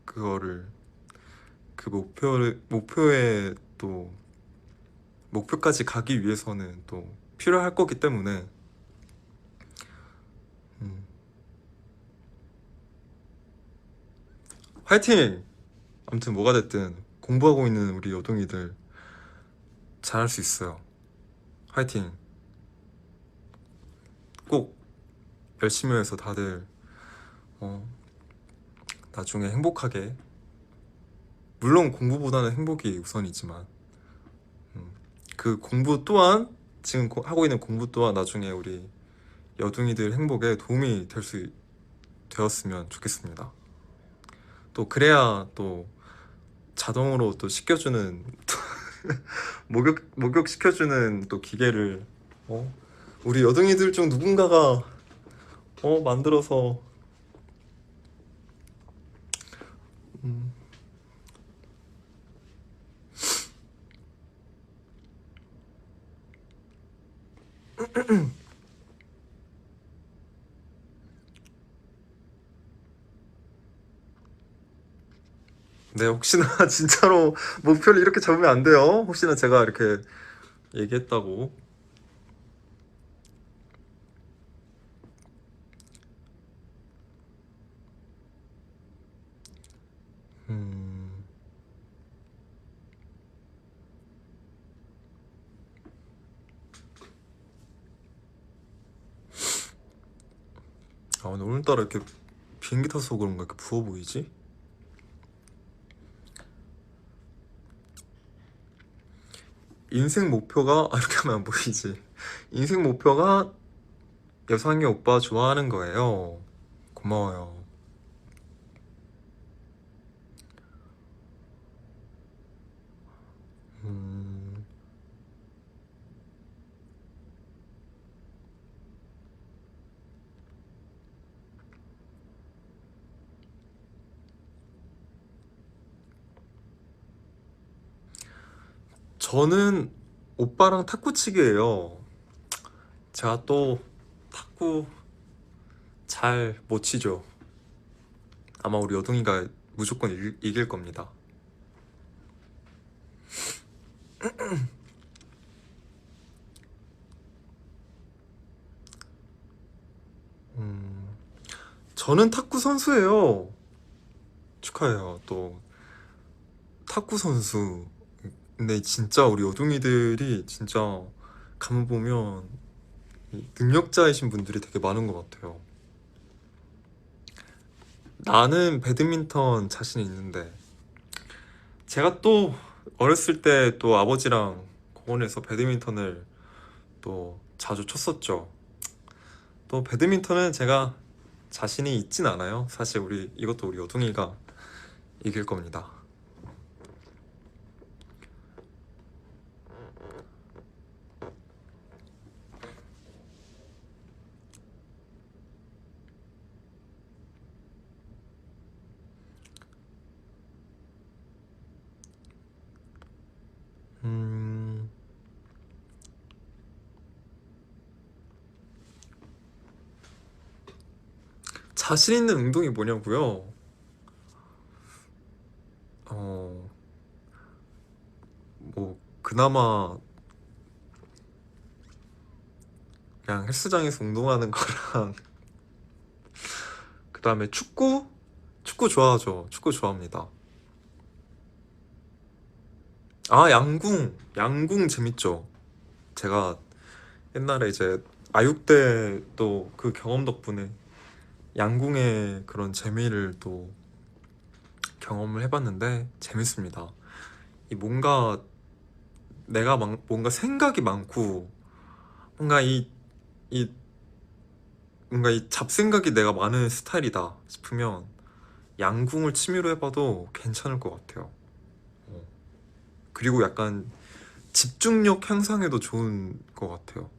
그거를 그 목표에 또 목표까지 가기 위해서는 또 필요할 거기 때문에 음, 화이팅! 아무튼 뭐가 됐든 공부하고 있는 우리 여동이들 잘할 수 있어요. 화이팅! 꼭 열심히 해서 다들 어, 나중에 행복하게, 물론 공부보다는 행복이 우선이지만 그 공부 또한, 지금 하고 있는 공부 또한 나중에 우리 여둥이들 행복에 도움이 되었으면 좋겠습니다. 또 그래야 또 자동으로 또 시켜주는 목욕시켜주는 또 기계를 우리 여둥이들 중 누군가가 만들어서 음, 네, 혹시나 진짜로 목표를 이렇게 잡으면 안 돼요. 혹시나 제가 이렇게 얘기했다고. 음, 근데 오늘따라 이렇게 비행기 타서 그런가 이렇게 부어 보이지? 인생 목표가 이렇게 하면 안 보이지. 인생 목표가 여상이 오빠 좋아하는 거예요. 고마워요. 음, 저는 오빠랑 탁구치기예요. 제가 또 탁구 잘 못 치죠. 아마 우리 여둥이가 무조건 이길 겁니다. 음, 저는 탁구 선수예요. 축하해요. 또 탁구 선수. 근데 진짜 우리 여둥이들이 진짜 가만 보면 능력자이신 분들이 되게 많은 것 같아요. 나는 배드민턴 자신이 있는데, 제가 또 어렸을 때 또 아버지랑 공원에서 배드민턴을 또 자주 쳤었죠. 또 배드민턴은 제가 자신이 있진 않아요. 사실 이것도 우리 여둥이가 이길 겁니다. 음, 자신 있는 운동이 뭐냐고요? 어, 뭐 그나마 그냥 헬스장에서 운동하는 거랑 그 다음에 축구? 축구 좋아하죠. 축구 좋아합니다. 아, 양궁 재밌죠. 제가 옛날에 이제 아육대 또 그 경험 덕분에 양궁의 그런 재미를 또 경험을 해봤는데 재밌습니다. 이 뭔가 생각이 많고 뭔가 이 뭔가 이 잡생각이 내가 많은 스타일이다 싶으면 양궁을 취미로 해봐도 괜찮을 것 같아요. 어. 그리고 약간 집중력 향상에도 좋은 것 같아요.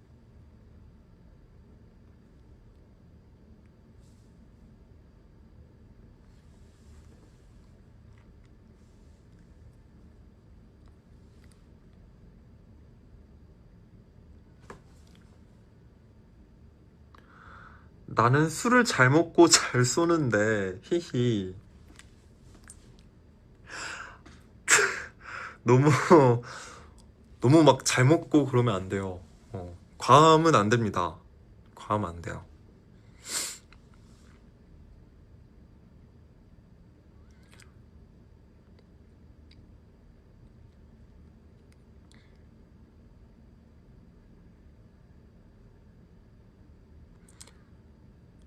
나는 술을 잘 먹고 잘 쏘는데 히히. 너무 너무 막 잘 먹고 그러면 안 돼요. 과음은 안 됩니다. 과음 안 돼요.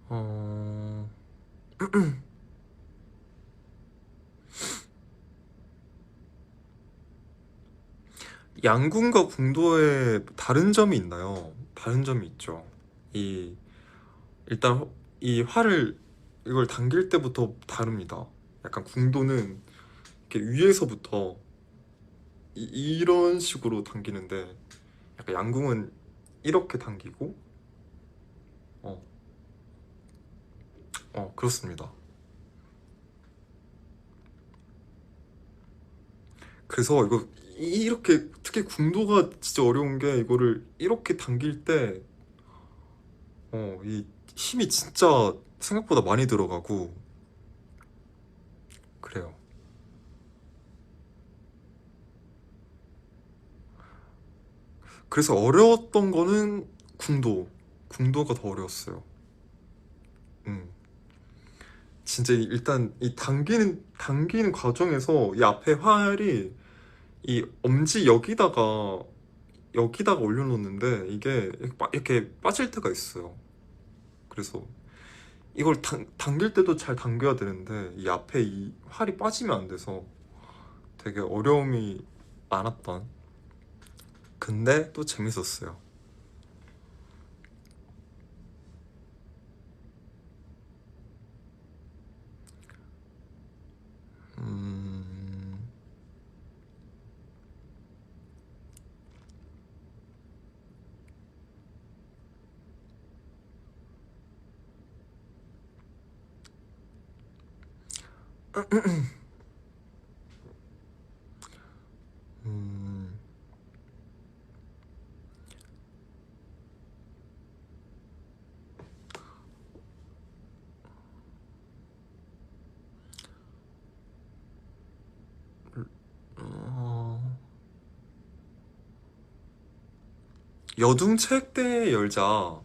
어... 양궁과 궁도에 다른 점이 있나요? 다른 점이 있죠. 이 일단 이 활을 이걸 당길 때부터 다릅니다. 약간 궁도는 이렇게 위에서부터 이런 식으로 당기는데 약간 양궁은 이렇게 당기고 어, 그렇습니다. 그래서 이거 이렇게 특히 궁도가 진짜 어려운 게 이거를 이렇게 당길 때 이 힘이 진짜 생각보다 많이 들어가고 그래요. 그래서 어려웠던 거는 궁도가 더 어려웠어요. 음. 진짜 일단 이 당기는 과정에서 이 앞에 활이 이 엄지 여기다가 올려놓는데 이게 이렇게 빠질 때가 있어요. 그래서 이걸 당길 때도 잘 당겨야 되는데 이 앞에 이 활이 빠지면 안 돼서 되게 어려움이 많았던. 근데 또 재밌었어요. 음, 음, 어, 여둥체육대회 열자.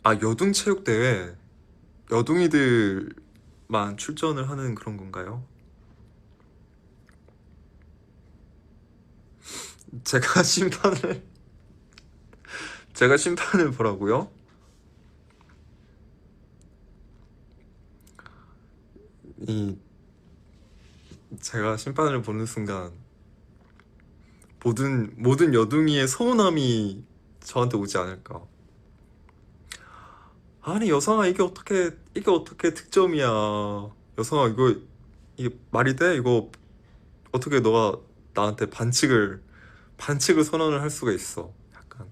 아, 여둥체육대회. 여둥이들만 출전을 하는 그런 건가요? 제가 심판을 제가 심판을 보라고요? 이 제가 심판을 보는 순간 모든 여둥이의 서운함이 저한테 오지 않을까. 아니 여성아 이게 어떻게 득점이야. 여성아 이게 말이 돼? 이거 어떻게 너가 나한테 반칙을 선언을 할 수가 있어. 약간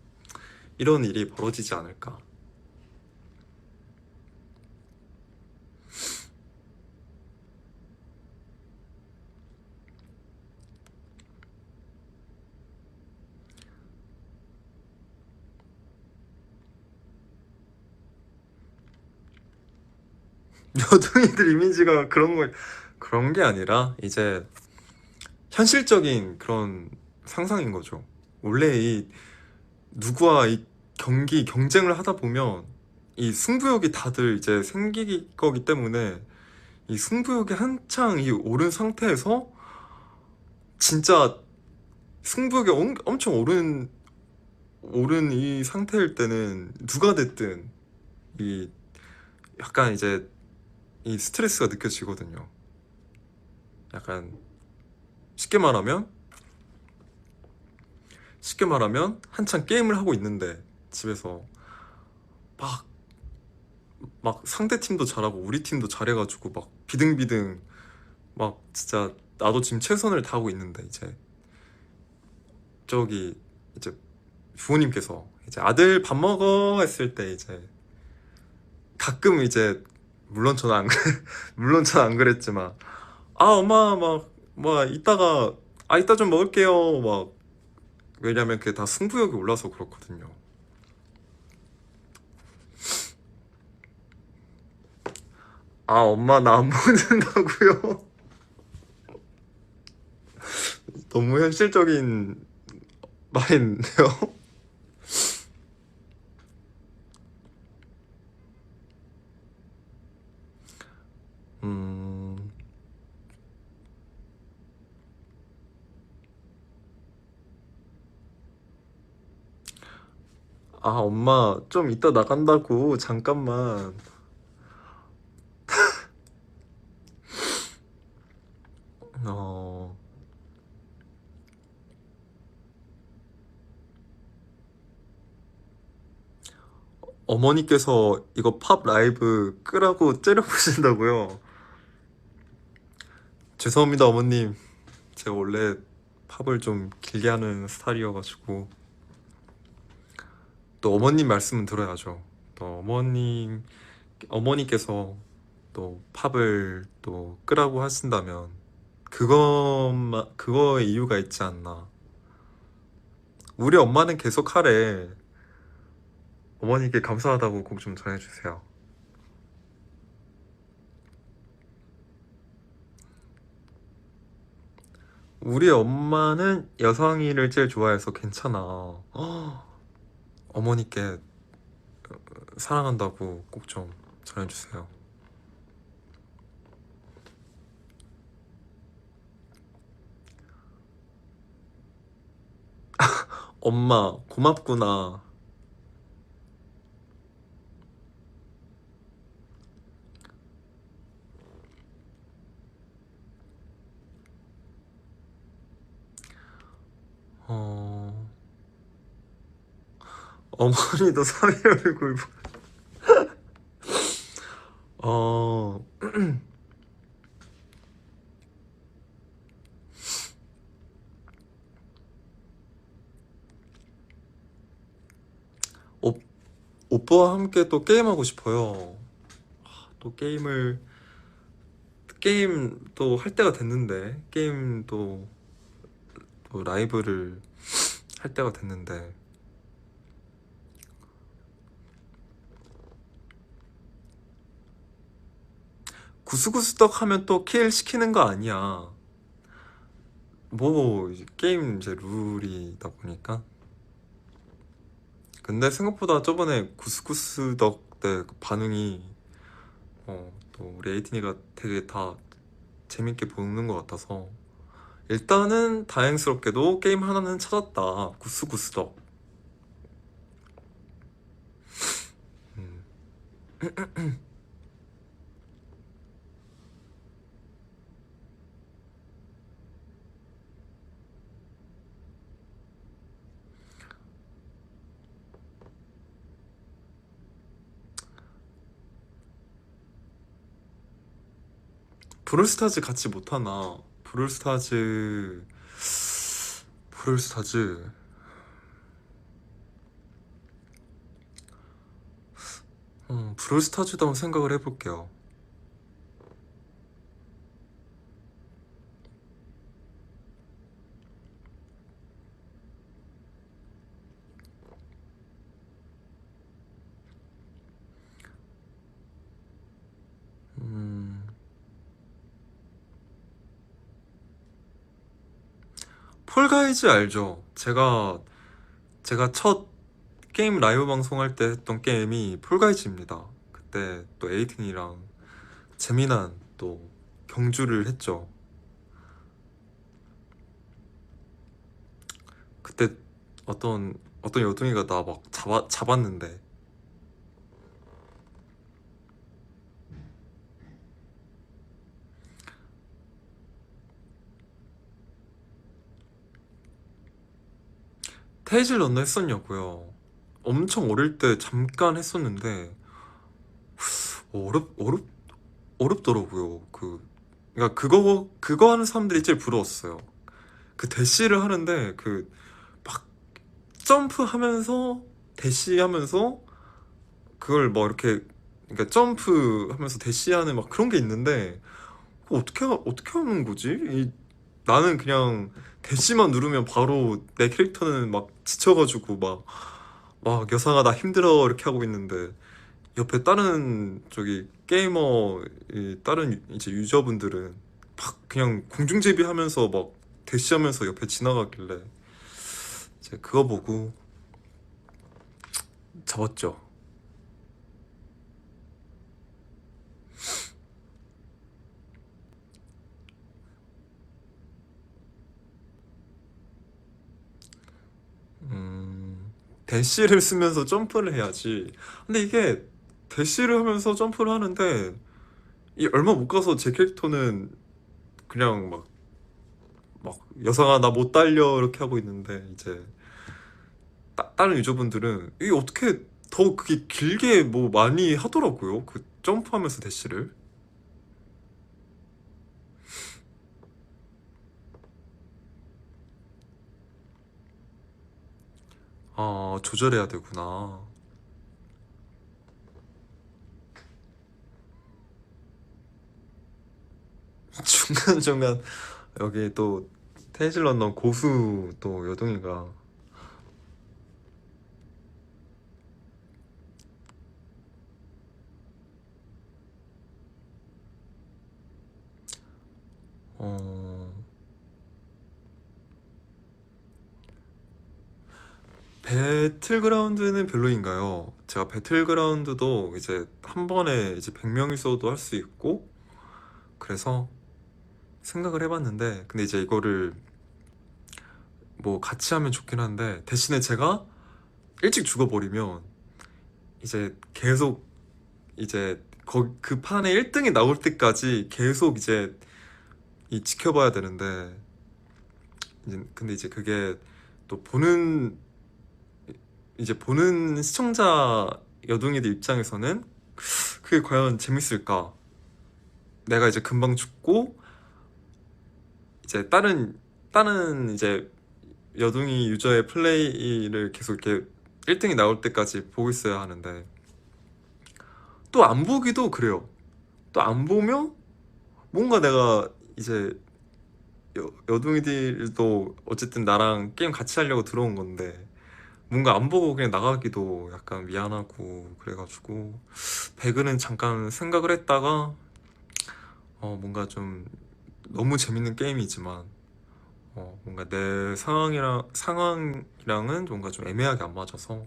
이런 일이 벌어지지 않을까. 여둥이들 이미지가 그런 게 아니라 이제 현실적인 그런 상상인 거죠. 원래 이 누구와 이 경쟁을 하다 보면 이 승부욕이 다들 이제 생길 거기 때문에 이 승부욕이 한창 이 오른 상태에서 진짜 승부욕이 엄청 오른 이 상태일 때는 누가 됐든 이 약간 이제 이 스트레스가 느껴지거든요. 약간 쉽게 말하면 한창 게임을 하고 있는데 집에서 막 상대 팀도 잘하고 우리 팀도 잘해가지고 막 비등비등 막 진짜 나도 지금 최선을 다하고 있는데 이제 저기 이제 부모님께서 이제 아들 밥 먹어 했을 때 이제 가끔 이제 물론 저는 안 물론 저는 안 그랬지만 아 엄마 막 이따 좀 먹을게요 막 왜냐면 그게 다 승부욕이 올라서 그렇거든요. 아, 엄마 나 안 먹는다고요? 너무 현실적인 말인데요? 음, 아, 엄마 좀 이따 나간다고, 잠깐만. 어, 어머니께서 이거 팝 라이브 끄라고 째려보신다고요? 죄송합니다, 어머님. 제가 원래 팝을 좀 길게 하는 스타일이어가지고. 또 어머님 말씀은 들어야죠. 또 어머니께서 또 팝을 또 끄라고 하신다면 그거에 이유가 있지 않나. 우리 엄마는 계속 하래. 어머니께 감사하다고 꼭 좀 전해주세요. 우리 엄마는 여성이를 제일 좋아해서 괜찮아. 어머니께 사랑한다고 꼭 좀 전해주세요. 엄마, 고맙구나. 어, 어머니도 3일 얼굴 어, 오, 오빠와 함께 또 게임하고 싶어요. 또 게임 또 할 때가 됐는데, 게임 또 라이브를 할 때가 됐는데, 구스구스덕 하면 또 킬 시키는 거 아니야. 뭐, 이제 게임 이제 룰이다 보니까. 근데 생각보다 저번에 구스구스덕 때그 반응이, 또 우리 에이틴이가 되게 다 재밌게 보는 것 같아서, 일단은 다행스럽게도 게임 하나는 찾았다. 구스구스덕. 음. 브롤스타즈 같이 못하나? 브롤스타즈 브롤스타즈도 한번 생각을 해볼게요. 음, 폴가이즈 알죠? 제가 첫 게임 라이브 방송할 때 했던 게임이 폴가이즈입니다. 그때 또 에이틴이랑 재미난 또 경주를 했죠. 그때 어떤 여둥이가 나 막 잡았는데, 테이즐 런너 했었냐고요? 엄청 어릴 때 잠깐 했었는데 어렵 어렵더라고요. 그러니까 그거 하는 사람들이 제일 부러웠어요. 그 대시를 하는데 그 막 점프하면서 대시하면서 그걸 뭐 이렇게, 그러니까 점프하면서 대시하는 막 그런 게 있는데 그거 어떻게 하는 거지? 나는 그냥 대시만 누르면 바로 내 캐릭터는 막 지쳐가지고 막 여상아 나 힘들어 이렇게 하고 있는데 옆에 다른 저기 게이머 다른 이제 유저분들은 막 그냥 공중제비하면서 막 대시하면서 옆에 지나가길래 이제 그거 보고 접었죠. 대시를 쓰면서 점프를 해야지. 근데 이게 대시를 하면서 점프를 하는데 이 얼마 못 가서 제 캐릭터는 그냥 막 여성아 나 못 달려 이렇게 하고 있는데 이제 다른 유저분들은 이게 어떻게 더 그게 길게 뭐 많이 하더라고요. 그 점프하면서 대시를. 아, 조절해야 되구나. 중간중간 여기 또 테이즐 런던 고수 또 여동이가 어 배틀그라운드는 별로인가요? 제가 배틀그라운드도 이제 한 번에 이제 100명 있어도 할 수 있고 그래서 생각을 해봤는데 근데 이제 이거를 뭐 같이 하면 좋긴 한데 대신에 제가 일찍 죽어버리면 이제 계속 이제 그 판에 1등이 나올 때까지 계속 이제 지켜봐야 되는데 근데 이제 그게 또 보는 시청자 여둥이들 입장에서는 그게 과연 재밌을까? 내가 이제 금방 죽고 이제 다른 이제 여둥이 유저의 플레이를 계속 이렇게 1등이 나올 때까지 보고 있어야 하는데 또 안 보기도 그래요. 또 안 보면 뭔가 내가 이제 여둥이들도 어쨌든 나랑 게임 같이 하려고 들어온 건데 뭔가 안 보고 그냥 나가기도 약간 미안하고 그래가지고 배그는 잠깐 생각을 했다가 뭔가 좀 너무 재밌는 게임이지만 뭔가 내 상황이랑은 뭔가 좀 애매하게 안 맞아서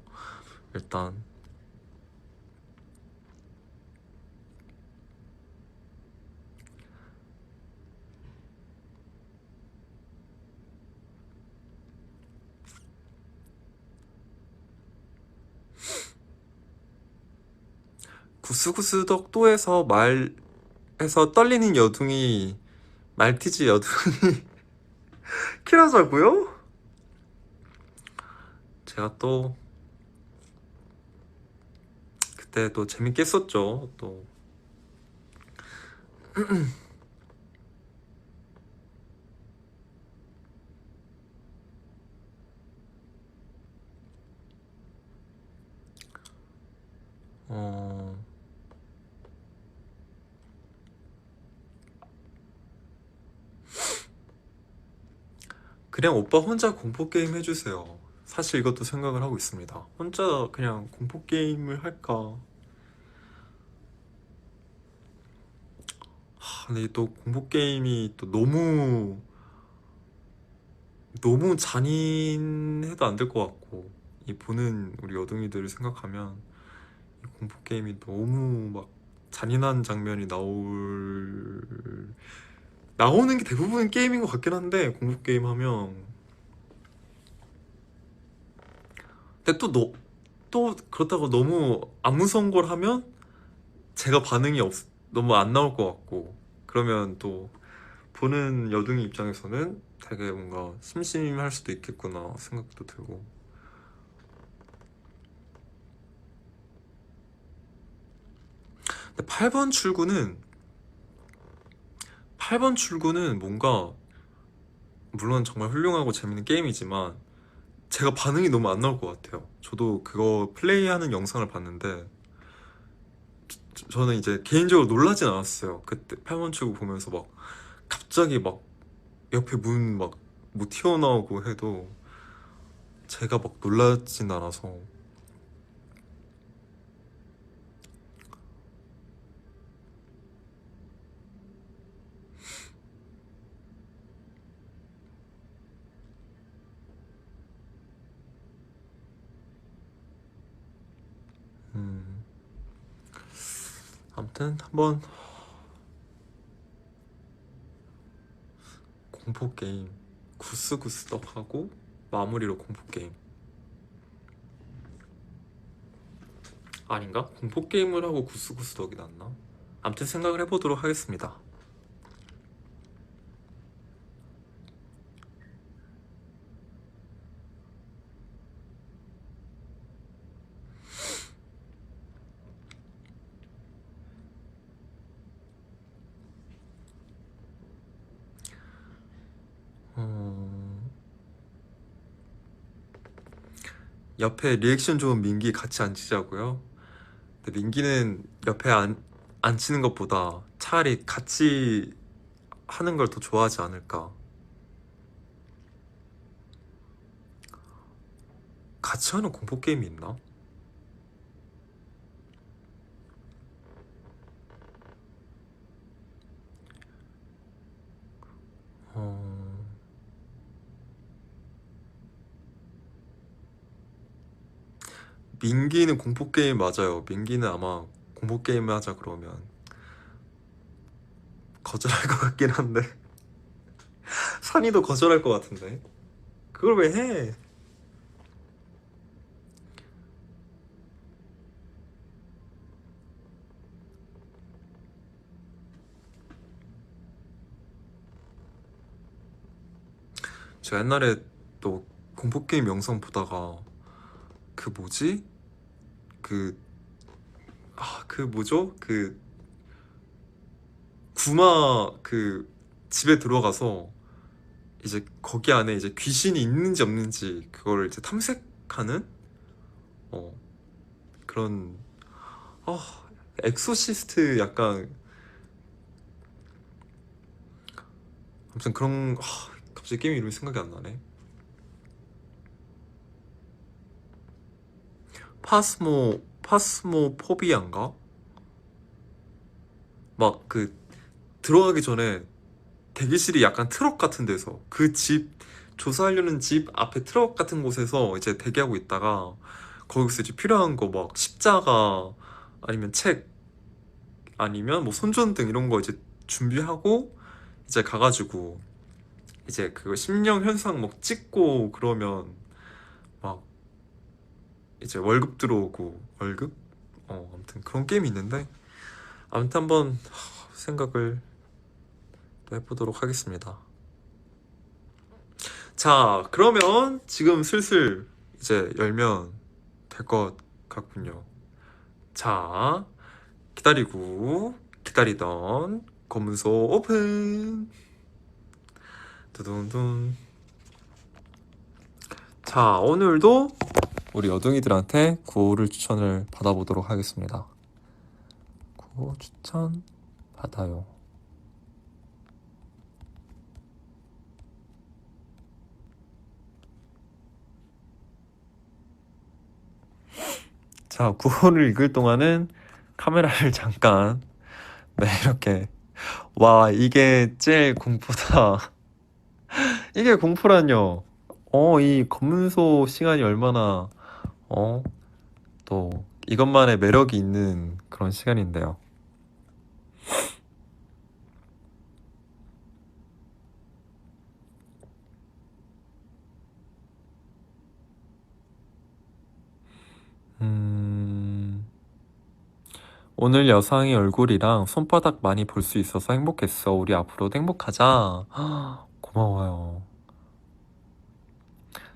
일단 구스구스 덕도에서 말해서 떨리는 여둥이 말티즈 여둥이 키라자고요? 제가 또 그때 또 재밌게 했었죠 또. 어... 그냥 오빠 혼자 공포게임 해주세요. 사실 이것도 생각을 하고 있습니다. 혼자 그냥 공포게임을 할까? 근데 또 공포게임이 또 너무 잔인해도 안 될 것 같고 이 보는 우리 여둥이들을 생각하면 이 공포게임이 너무 막 잔인한 장면이 나오는 게 대부분 게임인 것 같긴 한데 공포게임 하면 근데 또 그렇다고 너무 안 무서운 걸 하면 제가 반응이 너무 안 나올 것 같고 그러면 또 보는 여둥이 입장에서는 되게 뭔가 심심할 수도 있겠구나 생각도 들고 근데 8번 출구는 뭔가 물론 정말 훌륭하고 재밌는 게임이지만 제가 반응이 너무 안 나올 것 같아요. 저도 그거 플레이하는 영상을 봤는데 저는 이제 개인적으로 놀라진 않았어요. 그때 8번 출구 보면서 막 갑자기 막 옆에 문 막 뭐 튀어나오고 해도 제가 막 놀라진 않아서 아무튼 한번 공포 게임 구스구스덕 하고 마무리로 공포 게임 아닌가? 공포 게임을 하고 구스구스덕이 낫나? 아무튼 생각을 해보도록 하겠습니다. 옆에 리액션 좋은 민기 같이 앉히자고요? 근데 민기는 옆에 앉히는 것보다 차라리 같이 하는 걸 더 좋아하지 않을까. 같이 하는 공포 게임이 있나? 민기는 공포 게임 맞아요. 민기는 아마 공포 게임 하자 그러면 거절할 것 같긴 한데 산이도 거절할 것 같은데 그걸 왜 해? 제가 옛날에 또 공포 게임 영상 보다가 그 뭐지? 그 뭐죠? 그 구마 그 집에 들어가서 이제 거기 안에 이제 귀신이 있는지 없는지 그거를 이제 탐색하는 그런 엑소시스트 약간 아무튼 그런 갑자기 게임 이름이 생각이 안 나네. 파스모포비아인가? 막 그 들어가기 전에 대기실이 약간 트럭 같은 데서 그 집 조사하려는 집 앞에 트럭 같은 곳에서 이제 대기하고 있다가 거기서 이제 필요한 거 막 십자가 아니면 책 아니면 뭐 손전등 이런 거 이제 준비하고 이제 가가지고 이제 그거 심령 현상 막 찍고 그러면 막 이제 월급 들어오고 월급? 아무튼 그런 게임이 있는데 아무튼 한번 생각을 또 해보도록 하겠습니다. 자, 그러면 지금 슬슬 이제 열면 될 것 같군요. 자, 기다리던 검문소 오픈. 두둥둥. 자, 오늘도 우리 여둥이들한테 구호를 추천을 받아보도록 하겠습니다. 구호 추천 받아요. 자, 구호를 읽을 동안은 카메라를 잠깐 이렇게 와 이게 제일 공포다. 이게 공포란요. 이 검문소 시간이 얼마나 또 이것만의 매력이 있는 그런 시간인데요. 오늘 여상이 얼굴이랑 손바닥 많이 볼 수 있어서 행복했어. 우리 앞으로도 행복하자. 고마워요.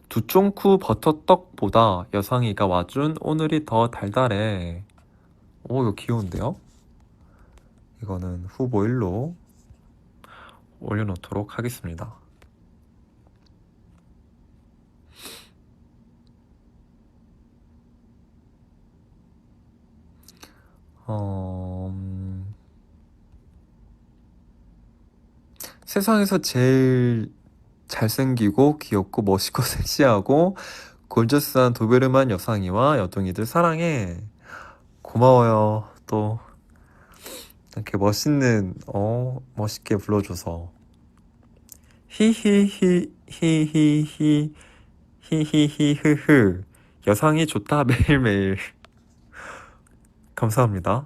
두쫑쿠 버터떡보다 여상이가 와준 오늘이 더 달달해. 오, 이거 귀여운데요? 이거는 후보 1로 올려놓도록 하겠습니다. 세상에서 제일 잘생기고 귀엽고 멋있고 섹시하고 골저스한 도베르만 여상이와 여동이들 사랑해. 고마워요. 또 이렇게 멋있게 불러줘서. 히히히 히히히 히히히흐흐 여상이 좋다 매일매일. 감사합니다.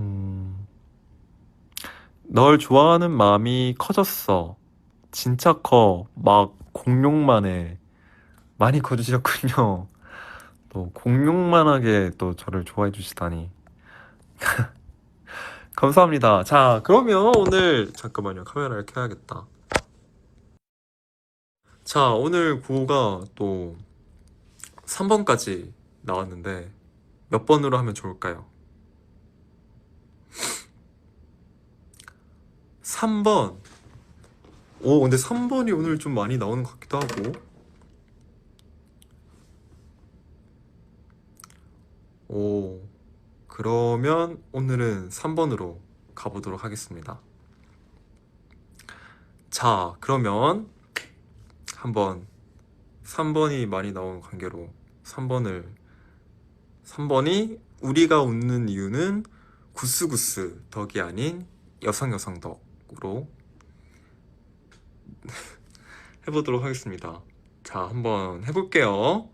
음, 널 좋아하는 마음이 커졌어. 진짜 커. 막 공룡만 해. 많이 커지셨군요. 또 공룡만하게 또 저를 좋아해 주시다니. 감사합니다. 자, 그러면 오늘 잠깐만요. 카메라를 켜야겠다. 자, 오늘 구호가 또 3번까지 나왔는데 몇 번으로 하면 좋을까요? 3번. 오, 근데 3번이 오늘 좀 많이 나오는 것 같기도 하고. 오, 그러면 오늘은 3번으로 가보도록 하겠습니다. 자, 그러면 한번 3번이 많이 나온 관계로 3번이 우리가 웃는 이유는 구스구스 덕이 아닌 여성여성 덕으로 해보도록 하겠습니다. 자, 한번 해볼게요.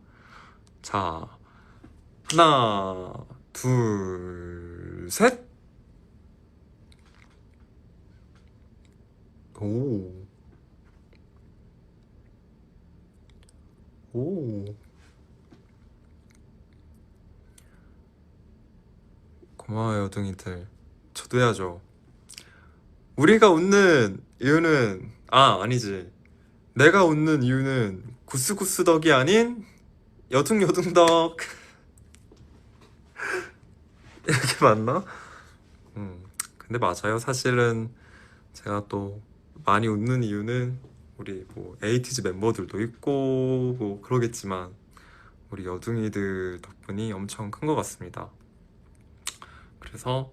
자, 하나, 둘, 셋. 오, 오. 고마워요, 둥이들. 저도 해야죠. 우리가 웃는 이유는, 아니지. 내가 웃는 이유는 구스구스 덕이 아닌 여둥여둥 덕. 이렇게 맞나? 근데 맞아요. 사실은 제가 또 많이 웃는 이유는 우리 뭐 에이티즈 멤버들도 있고 뭐 그러겠지만 우리 여둥이들 덕분이 엄청 큰 것 같습니다. 그래서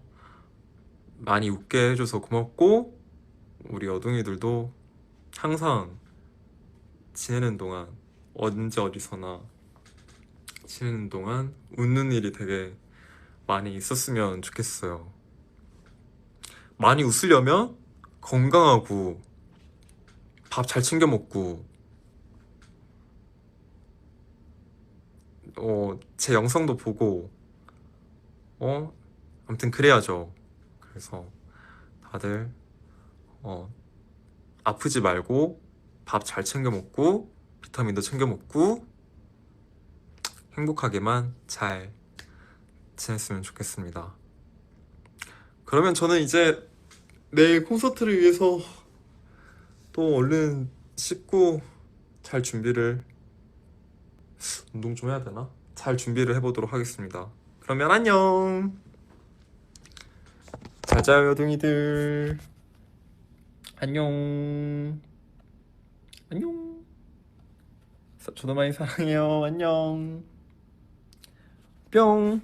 많이 웃게 해줘서 고맙고 우리 여둥이들도 항상 지내는 동안 언제 어디서나 지내는 동안 웃는 일이 되게 많이 있었으면 좋겠어요. 많이 웃으려면 건강하고 밥 잘 챙겨 먹고 제 영상도 보고 아무튼 그래야죠. 그래서 다들 아프지 말고 밥 잘 챙겨 먹고 비타민도 챙겨 먹고 행복하게만 잘 지냈으면 좋겠습니다. 그러면 저는 이제 내일 콘서트를 위해서 또 얼른 씻고 잘 준비를 운동 좀 해야 되나? 잘 준비를 해보도록 하겠습니다. 그러면 안녕. 잘 자요, 여둥이들. 안녕. 안녕. 저도 많이 사랑해요. 안녕. 뿅.